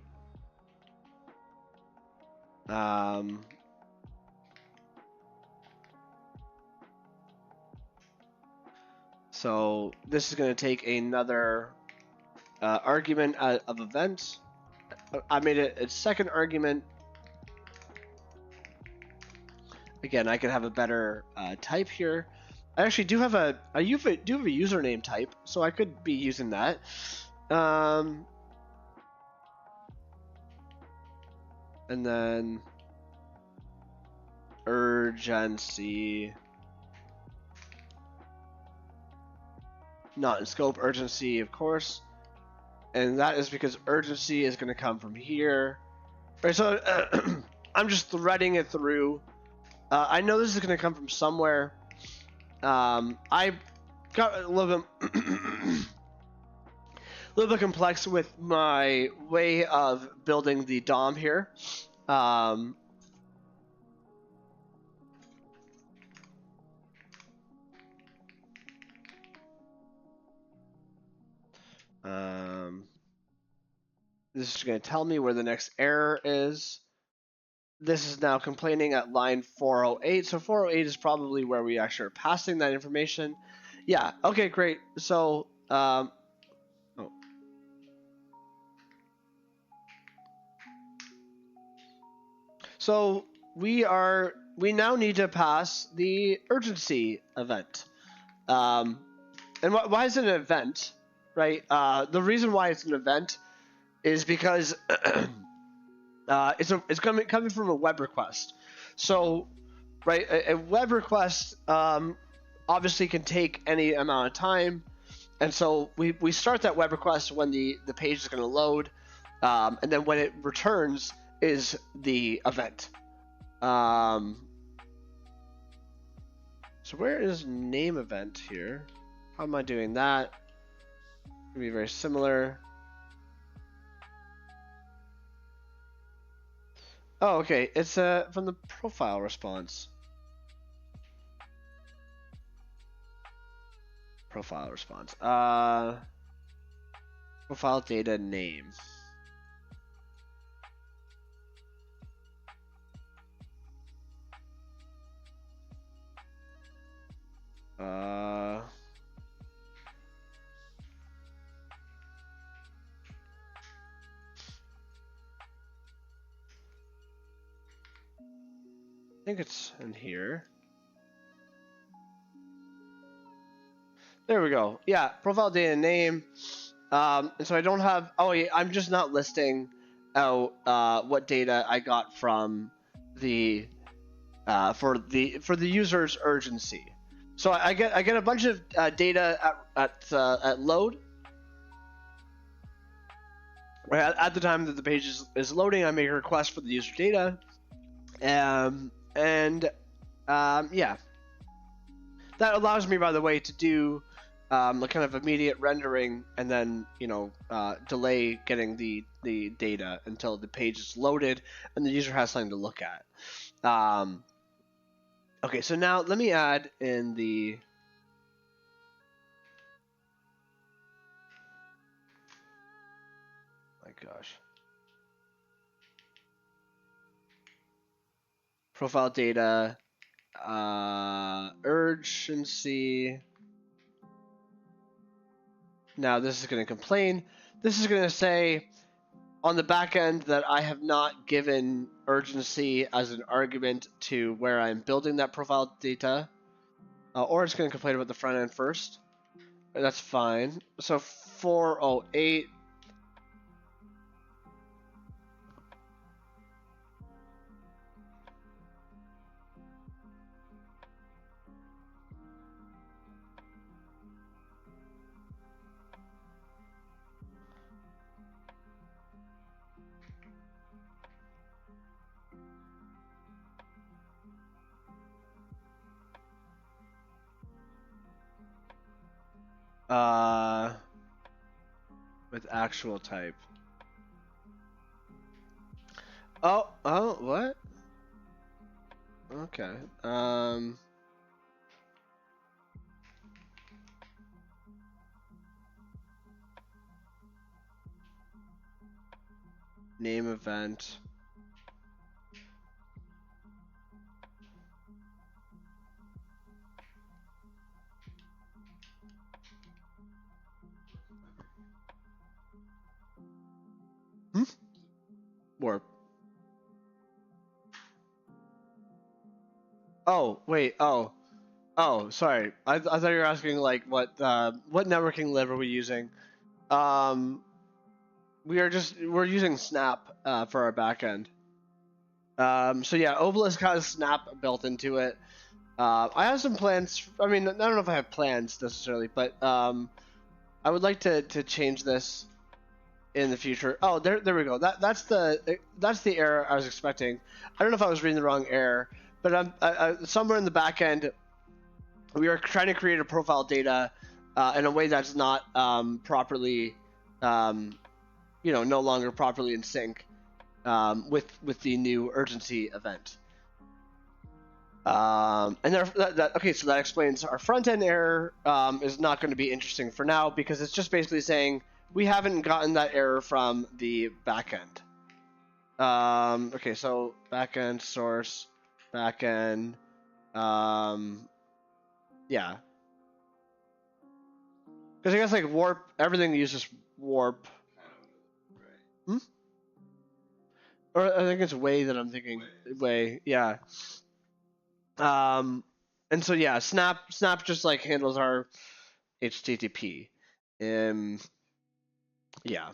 So this is going to take another argument of event. I made it a second argument. Again, I could have a better type here. I actually do have a username type, so I could be using that. And then urgency, not in scope, urgency, of course. And that is because urgency is going to come from here. Right, so I'm just threading it through. I know this is going to come from somewhere. I got a little bit complex with my way of building the DOM here. This is going to tell me where the next error is. This is now complaining at line 408. So 408 is probably where we actually are passing that information. Yeah, okay, great. So, So we now need to pass the urgency event. And why is it an event, right? The reason why it's an event is because it's coming from a web request. So, right, a web request obviously can take any amount of time, and so we start that web request when the page is going to load, and then when it returns is the event. So where is name event here? How am I doing that? It'll be very similar. Oh, okay. It's from the profile response. Profile response. Profile data name. I think it's in here. There we go. Yeah, profile data name. And so I don't have. Oh, yeah, I'm just not listing out what data I got from the for the user's urgency. So I get a bunch of data at load. Right, at the time that the page is loading, I make a request for the user data, yeah, that allows me, by the way, to do the kind of immediate rendering and then delay getting the data until the page is loaded and the user has something to look at. Okay, so now let me add in the gosh. Profile data, urgency. Now this is going to complain. This is going to say on the back end that I have not given urgency as an argument to where I'm building that profile data. Or it's going to complain about the front end first. That's fine. So 408. With actual type. Oh, what? Okay. Name event. Warp. Oh, wait. Oh, sorry. I thought you were asking like what networking lib are we using? We're using Snap for our backend. So yeah, Obelisk has Snap built into it. I have some plans. I mean, I don't know if I have plans necessarily, but I would like to change this in the future. Oh, there we go. That's the error I was expecting. I don't know if I was reading the wrong error, but somewhere in the back end, we are trying to create a profile data in a way that's not properly, no longer properly in sync with the new urgency event. Okay, so that explains our front end error is not going to be interesting for now because it's just basically saying we haven't gotten that error from the backend. Okay, so backend source, backend, yeah. Because I guess like warp, everything uses warp. Or I think it's way that I'm thinking way, yeah. And so yeah, Snap just like handles our HTTP. Yeah.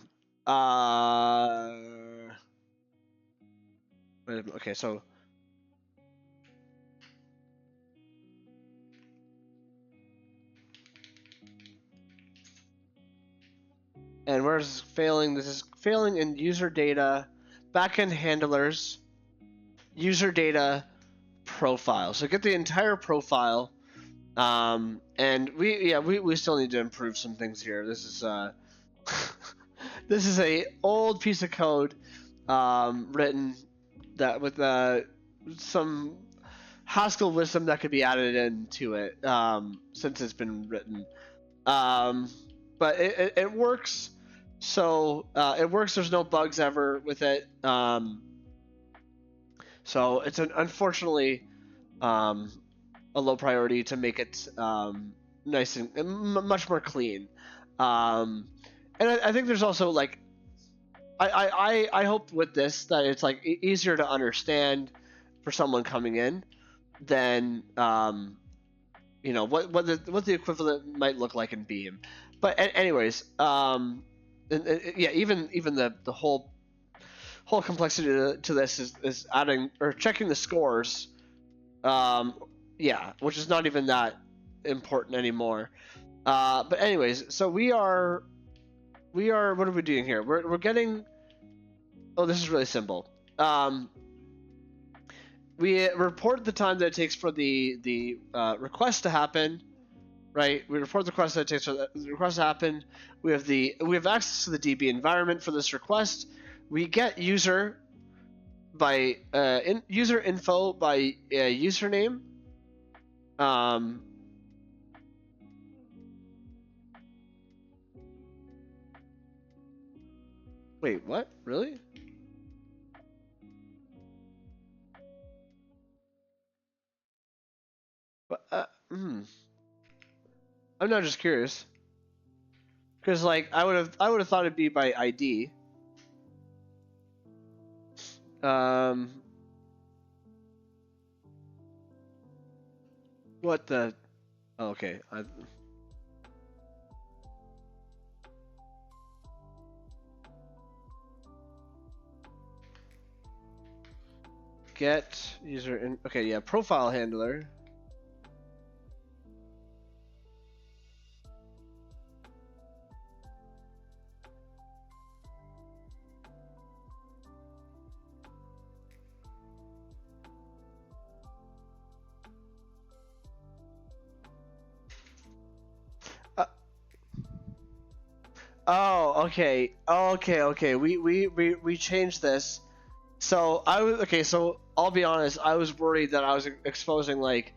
Okay, so and where's failing? This is failing in user data, backend handlers, user data, profile. So get the entire profile. And we still need to improve some things here. This is this is a old piece of code written that with some Haskell wisdom that could be added into it since it's been written. But it works. So it works. There's no bugs ever with it. So it's unfortunately a low priority to make it nice and much more clean. Um, and I think there's also like I hope with this that it's like easier to understand for someone coming in than what the equivalent might look like in Beam. But anyways, yeah, even the whole complexity to this is adding or checking the scores. Yeah, which is not even that important anymore. But anyways, so we are what are we doing here? We're getting. Oh, this is really simple. We report the time that it takes for the request to happen, right? We report the request that it takes for the request to happen. We have access to the DB environment for this request. We get user by user info by username. Wait, what? Really? But I'm not just curious. Because like I would have thought it'd be by ID. What the? Oh, okay. Get user in. Okay, yeah. Profile handler. Oh, okay. Okay. We changed this. So I was okay. So I'll be honest. I was worried that I was exposing like.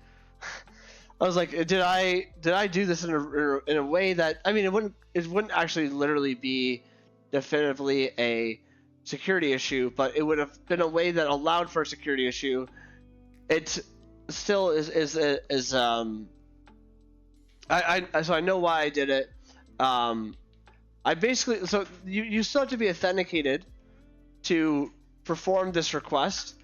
I was like, did I do this in a way that I mean it wouldn't actually literally be definitively a security issue, but it would have been a way that allowed for a security issue. It still is so I know why I did it. I basically so you still have to be authenticated to perform this request.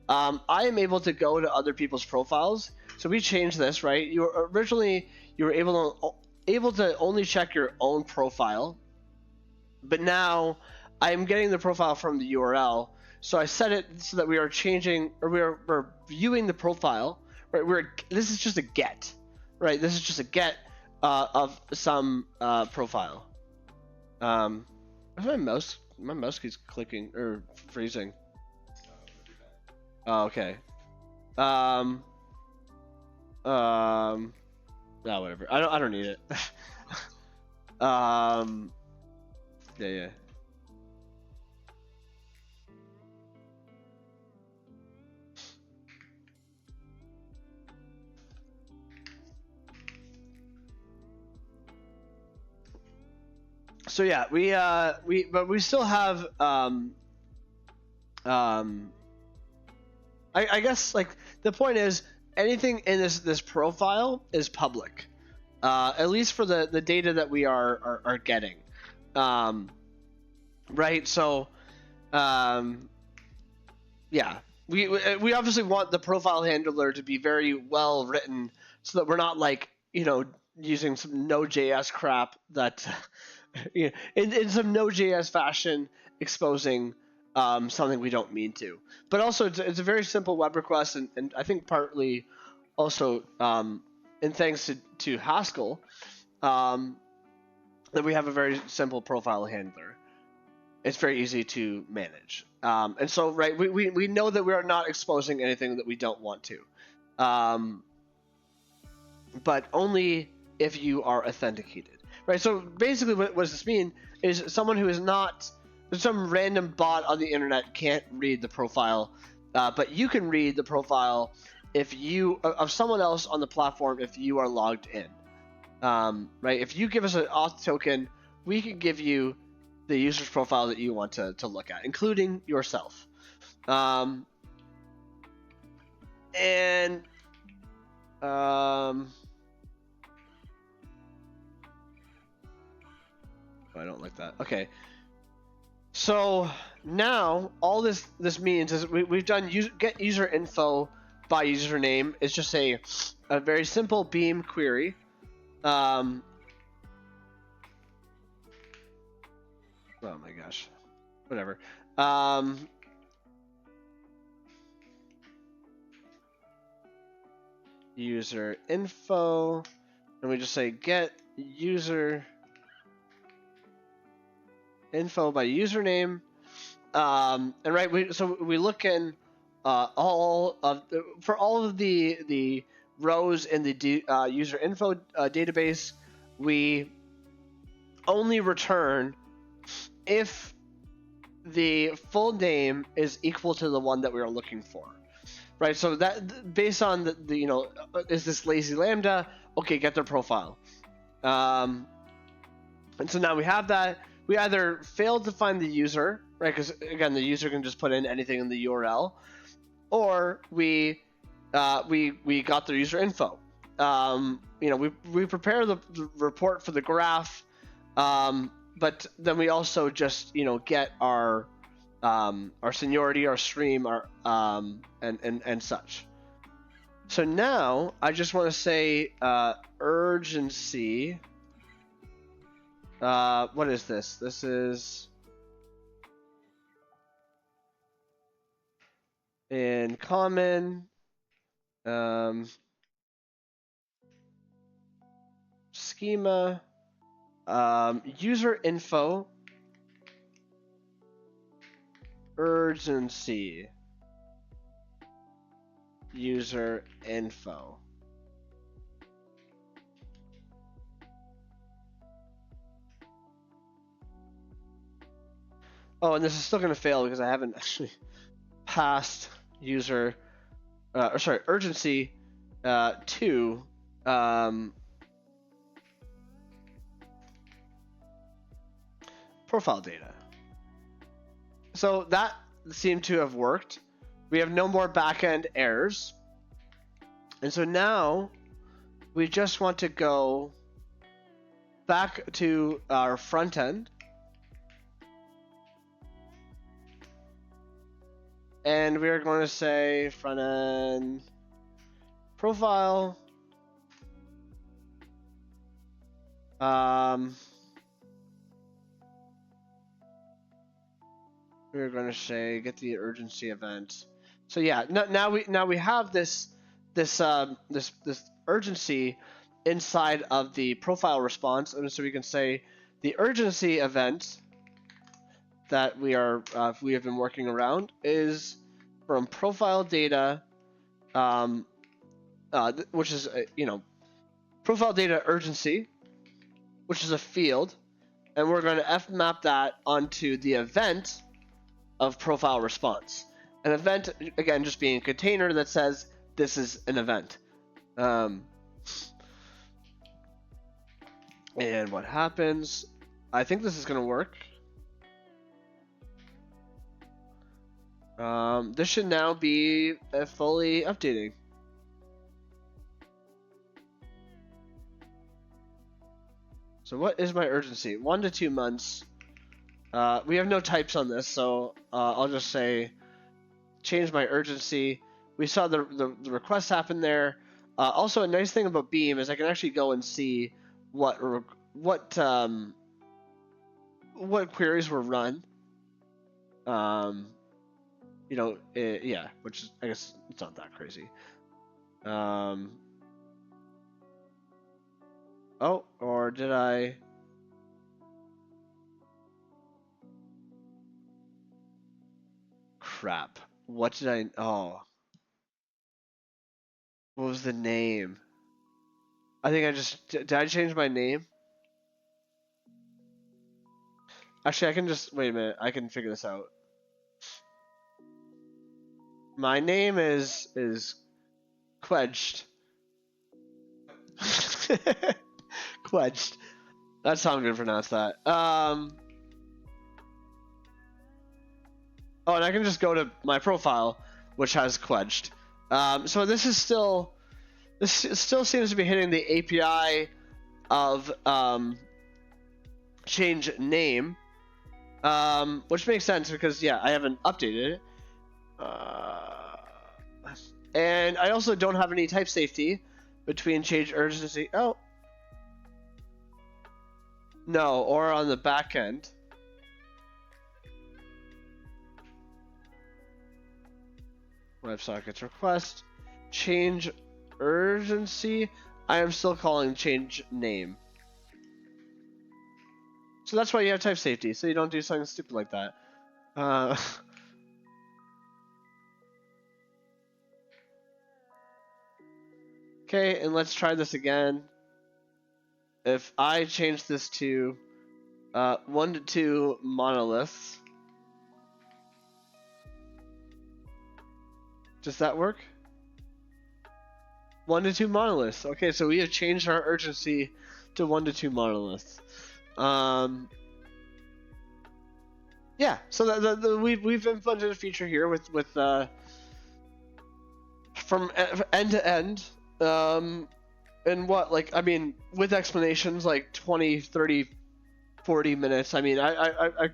I am able to go to other people's profiles. So we changed this, right? You were able to only check your own profile, but now I am getting the profile from the URL. So I set it so that we are changing or we're viewing the profile. Right? This is just a get, right? This is just a get of some profile. My mouse keeps clicking or freezing. Oh, okay. No, whatever. I don't need it. Yeah. So yeah, but we still have I guess like the point is anything in this profile is public, at least for the data that we are getting, right? So, yeah, we obviously want the profile handler to be very well written so that we're not like using some Node.js crap that in some Node.js fashion exposing something we don't mean to. But also, it's a very simple web request, and I think partly also, and thanks to Haskell, that we have a very simple profile handler. It's very easy to manage. And so, right, we know that we are not exposing anything that we don't want to. But only if you are authenticated. Right, so basically what does this mean is someone who is not some random bot on the internet can't read the profile, but you can read the profile if you of someone else on the platform if you are logged in. Right, if you give us an auth token, we can give you the user's profile that you want to look at, including yourself. And I don't like that. Okay. So now all this means is we've done get user info by username. It's just a very simple Beam query. Oh my gosh, whatever. User info, and we just say get user info by username. And right, we look in all of the rows in the user info database. We only return if the full name is equal to the one that we are looking for, right? So that based on the is this lazy lambda? Okay, get their profile. And so now we have that. We either failed to find the user, right? Because again, the user can just put in anything in the URL, or we got their user info. We prepare the report for the graph, but then we also just get our seniority, our stream, our and such. So now I just want to say urgency. What is this? This is in common. Schema. User info. Urgency. User info. Oh, and this is still going to fail because I haven't actually passed user, urgency to profile data. So that seemed to have worked. We have no more backend errors. And so now we just want to go back to our front end. And we are going to say front end profile. We're going to say get the urgency event. So yeah, now we have this urgency inside of the profile response, and so we can say the urgency event that we have been working around is from profile data, which is profile data urgency, which is a field, and we're going to fmap that onto the event of profile response. An event, again, just being a container that says this is an event. And what happens? I think this is going to work. This should now be fully updating. So what is my urgency? 1 to 2 months. We have no types on this, so I'll just say change my urgency. We saw the request happen there. Also, a nice thing about Beam is I can actually go and see what queries were run. Yeah, which is, I guess it's not that crazy. Oh, or did I? Crap. What did I? Oh. What was the name? I think did I change my name? Actually, I can just, wait a minute. I can figure this out. My name is Quedged. Quedged. That's how I'm gonna pronounce that. Oh, and I can just go to my profile, which has Quedged. So this is still This still seems to be hitting the API of change name, which makes sense because yeah, I haven't updated it. And I also don't have any type safety between change urgency. Oh, no, or on the back end. WebSockets request change urgency. I am still calling change name. So that's why you have type safety, so you don't do something stupid like that. Okay, and let's try this again. If I change this to 1 to 2 monoliths, does that work? 1 to 2 monoliths. Okay, so we have changed our urgency to 1 to 2 monoliths. Yeah, so we've implemented a feature here with from end to end, and what, like, I mean, with explanations like 20, 30, 40 minutes. I mean, I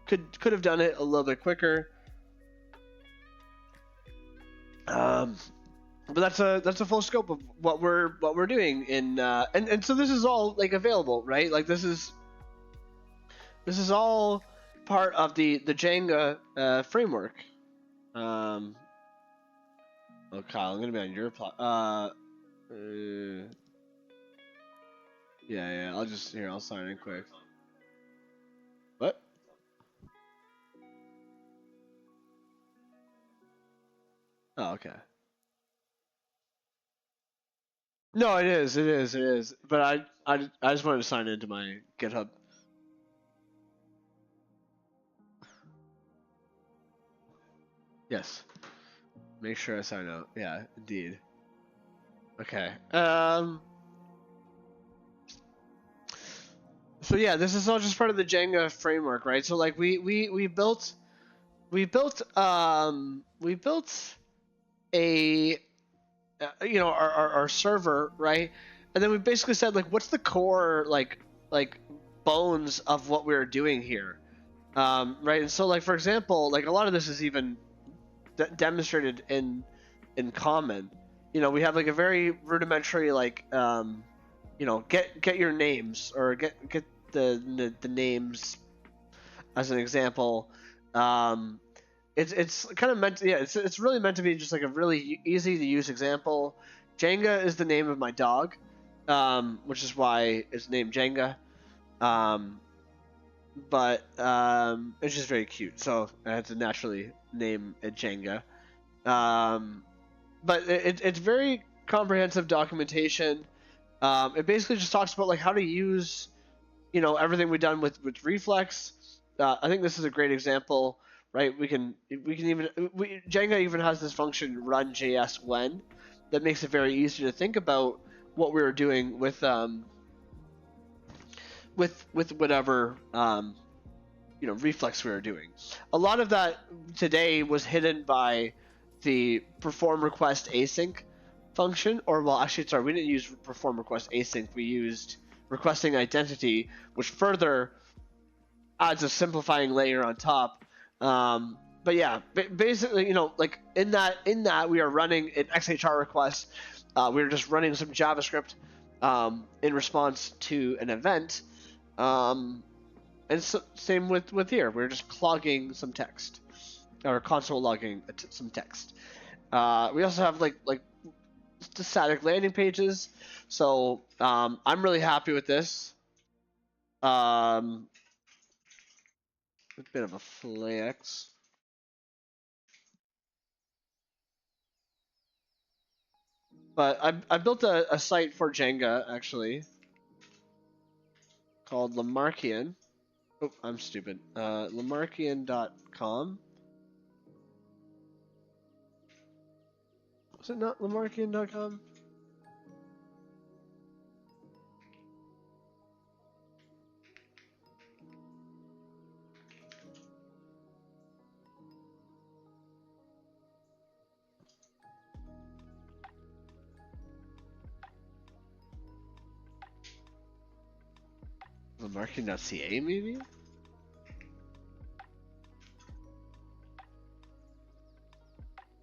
could have done it a little bit quicker. But that's a full scope of what we're doing in and so this is all like available, right? Like this is all part of the Jenga framework. Oh, Kyle, I'm gonna be on your plot. Yeah. I'll sign in quick. What? Oh, okay. No, it is. But I just wanted to sign into my GitHub. Yes. Make sure I sign out. Yeah, indeed. Okay. So yeah, this is all just part of the Jenga framework, right? So like we built a our server, right? And then we basically said like what's the core like bones of what we're doing here, right? And so like for example, like a lot of this is even demonstrated in common. You know, we have like a very rudimentary like get your names, or get the names as an example. It's kind of meant to, yeah, it's really meant to be just like a really easy to use example. Jenga is the name of my dog, which is why it's named Jenga. But it's just very cute, so I had to naturally name it Jenga. But it's very comprehensive documentation. It basically just talks about like how to use, everything we've done with Reflex. I think this is a great example, right? We can even Jenga even has this function run JS when that makes it very easy to think about what we were doing with whatever Reflex we were doing. A lot of that today was hidden by the perform request async function, or well, actually, sorry, we didn't use perform request async. We used requesting identity, which further adds a simplifying layer on top. But yeah, basically, like in that we are running an XHR request. We're just running some JavaScript in response to an event. And so, same with here. We're just clogging some text, or console logging some text. We also have like the static landing pages. So I'm really happy with this. A bit of a flex. But I built a site for Jenga, actually, called Lamarckian. Oh, I'm stupid. Lamarckian.com. Was it not Lamarckian.com? Lamarkian.ca maybe?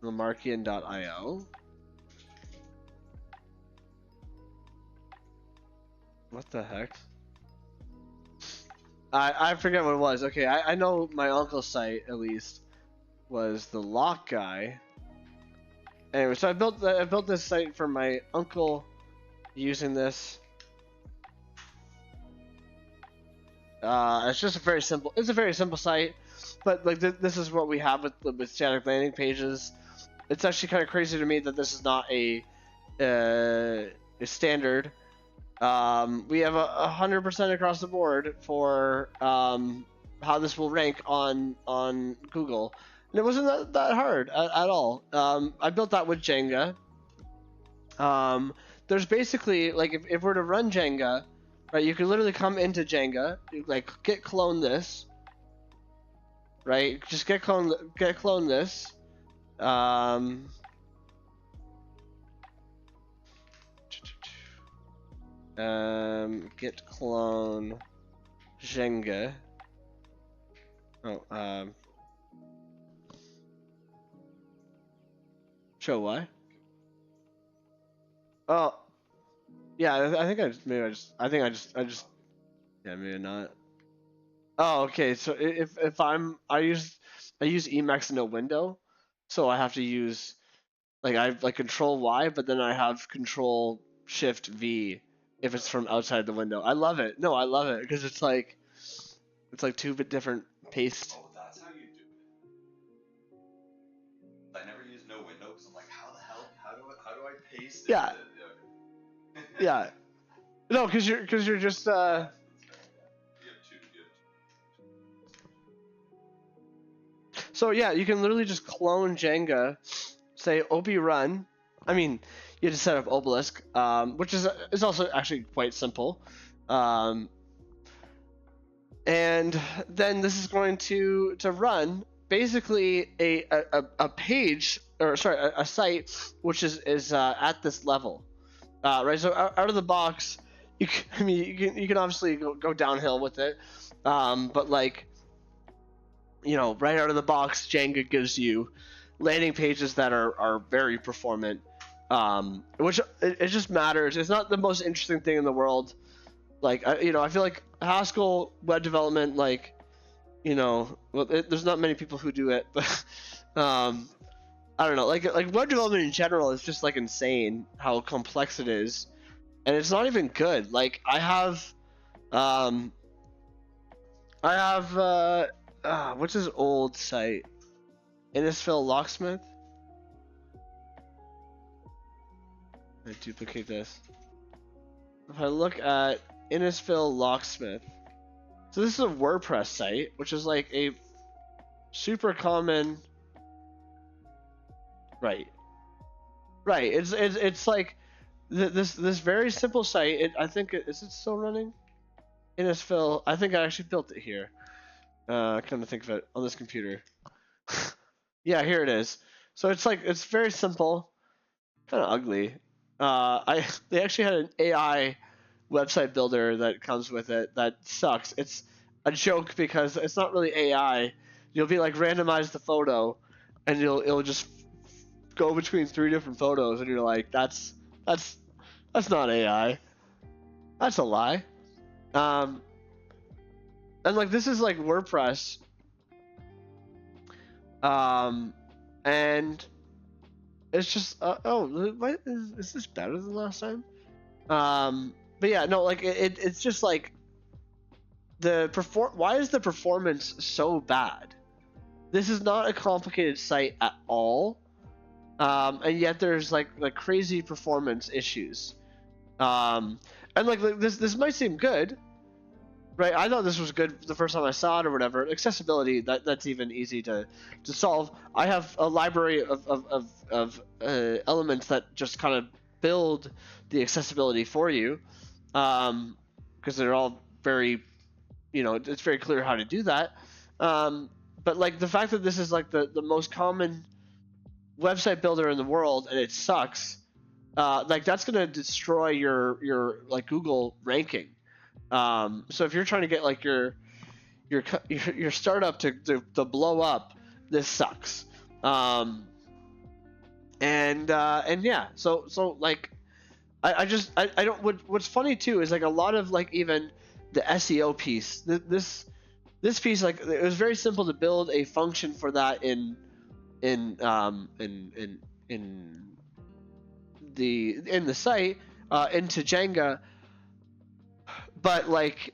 Lamarkian.io? What the heck? I forget what it was. Okay, I know my uncle's site at least was the lock guy. Anyway, so I built this site for my uncle using this. It's just a very simple. It's a very simple site, but like this is what we have with static landing pages. It's actually kind of crazy to me that this is not a standard. We have 100% across the board for how this will rank on Google, and it wasn't that hard at all. I built that with Jenga. There's basically like if we're to run Jenga, right? You can literally come into Jenga, like git clone this, right? Just git clone this. Git clone Jenga. Oh, show why? Oh, yeah. I think I just. Yeah, maybe not. Oh, okay. So if I use Emacs in a window, so I have to use like I have like Control Y, but then I have Control Shift V if it's from outside the window. I love it. No, I love it because it's like two different paste. Oh, that's how you do it. I never use no window because I'm like, how the hell? How do I paste it? Yeah. Yeah. No, because you're just You have two. So yeah, you can literally just clone Jenga, say op run. I mean, you just set up obelisk, which is also actually quite simple. And then this is going to run basically a page, or sorry, a site which is at this level, right? So out of the box, you can obviously go downhill with it, but like, you know, right out of the box, Jenga gives you landing pages that are very performant, which it just matters. It's not the most interesting thing in the world. Like, I feel like Haskell web development, like, well, there's not many people who do it, but I don't know. Like web development in general is just like insane how complex it is, and it's not even good. Like I have what's his old site? Innisfil Locksmith. I duplicate this. If I look at Innisfil Locksmith, so this is a WordPress site, which is like a super common. Right. It's like this very simple site. I think is it still running? Innisfil. I think I actually built it here. Come to think of it, on this computer. Yeah, here it is. So it's very simple, kind of ugly. They actually had an AI website builder that comes with it that sucks. It's a joke because it's not really AI. You'll be like randomize the photo, and it'll just go between 3 different photos, and you're like, that's not AI. That's a lie. And like this is like WordPress, and it's just what is this better than last time? But yeah, no, like it's just like why is the performance so bad? This is not a complicated site at all, and yet there's like crazy performance issues, and like this might seem good. Right, I thought this was good the first time I saw it or whatever. Accessibility, that's even easy to solve. I have a library of elements that just kind of build the accessibility for you, because they're all very, it's very clear how to do that. But like the fact that this is like the most common website builder in the world and it sucks, like that's gonna destroy your like Google ranking. So if you're trying to get like your startup to blow up, this sucks. And yeah, so like I don't what's funny too is like a lot of like even the SEO piece, this piece, like it was very simple to build a function for that in the site into Jenga, but like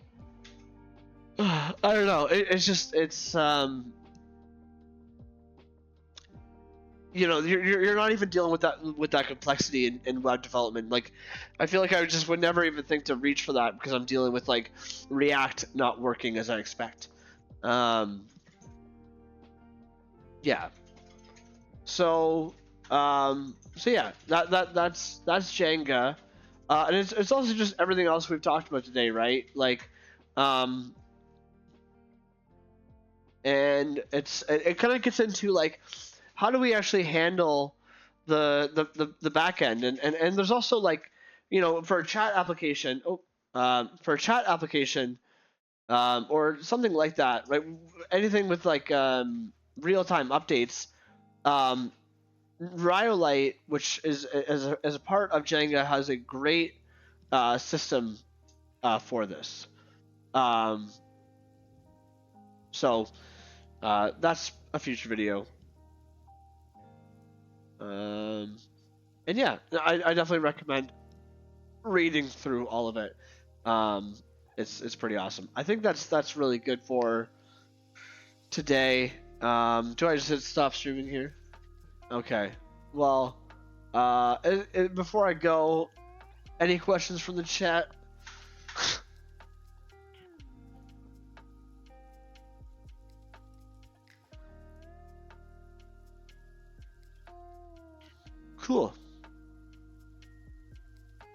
I don't know, it's you're not even dealing with that complexity in web development. Like I feel like I just would never even think to reach for that because I'm dealing with like React not working as I expect. Yeah. So yeah, that's Jenga, and it's also just everything else we've talked about today, right? Like, and it kind of gets into like how do we actually handle the back end, and there's also like for a chat application, or something like that, right? Anything with like real time updates. Um, Rhyolite, which is as a part of Jenga, has a great system for this. So that's a future video. And yeah, I definitely recommend reading through all of it. It's pretty awesome. I think that's really good for today. Do I just hit stop streaming here? Okay. Well, before I go, any questions from the chat? Cool.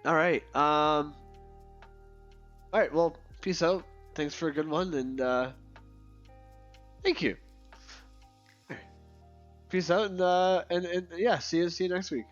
All right. All right. Well, peace out. Thanks for a good one, and thank you. Peace out, and yeah, see you next week.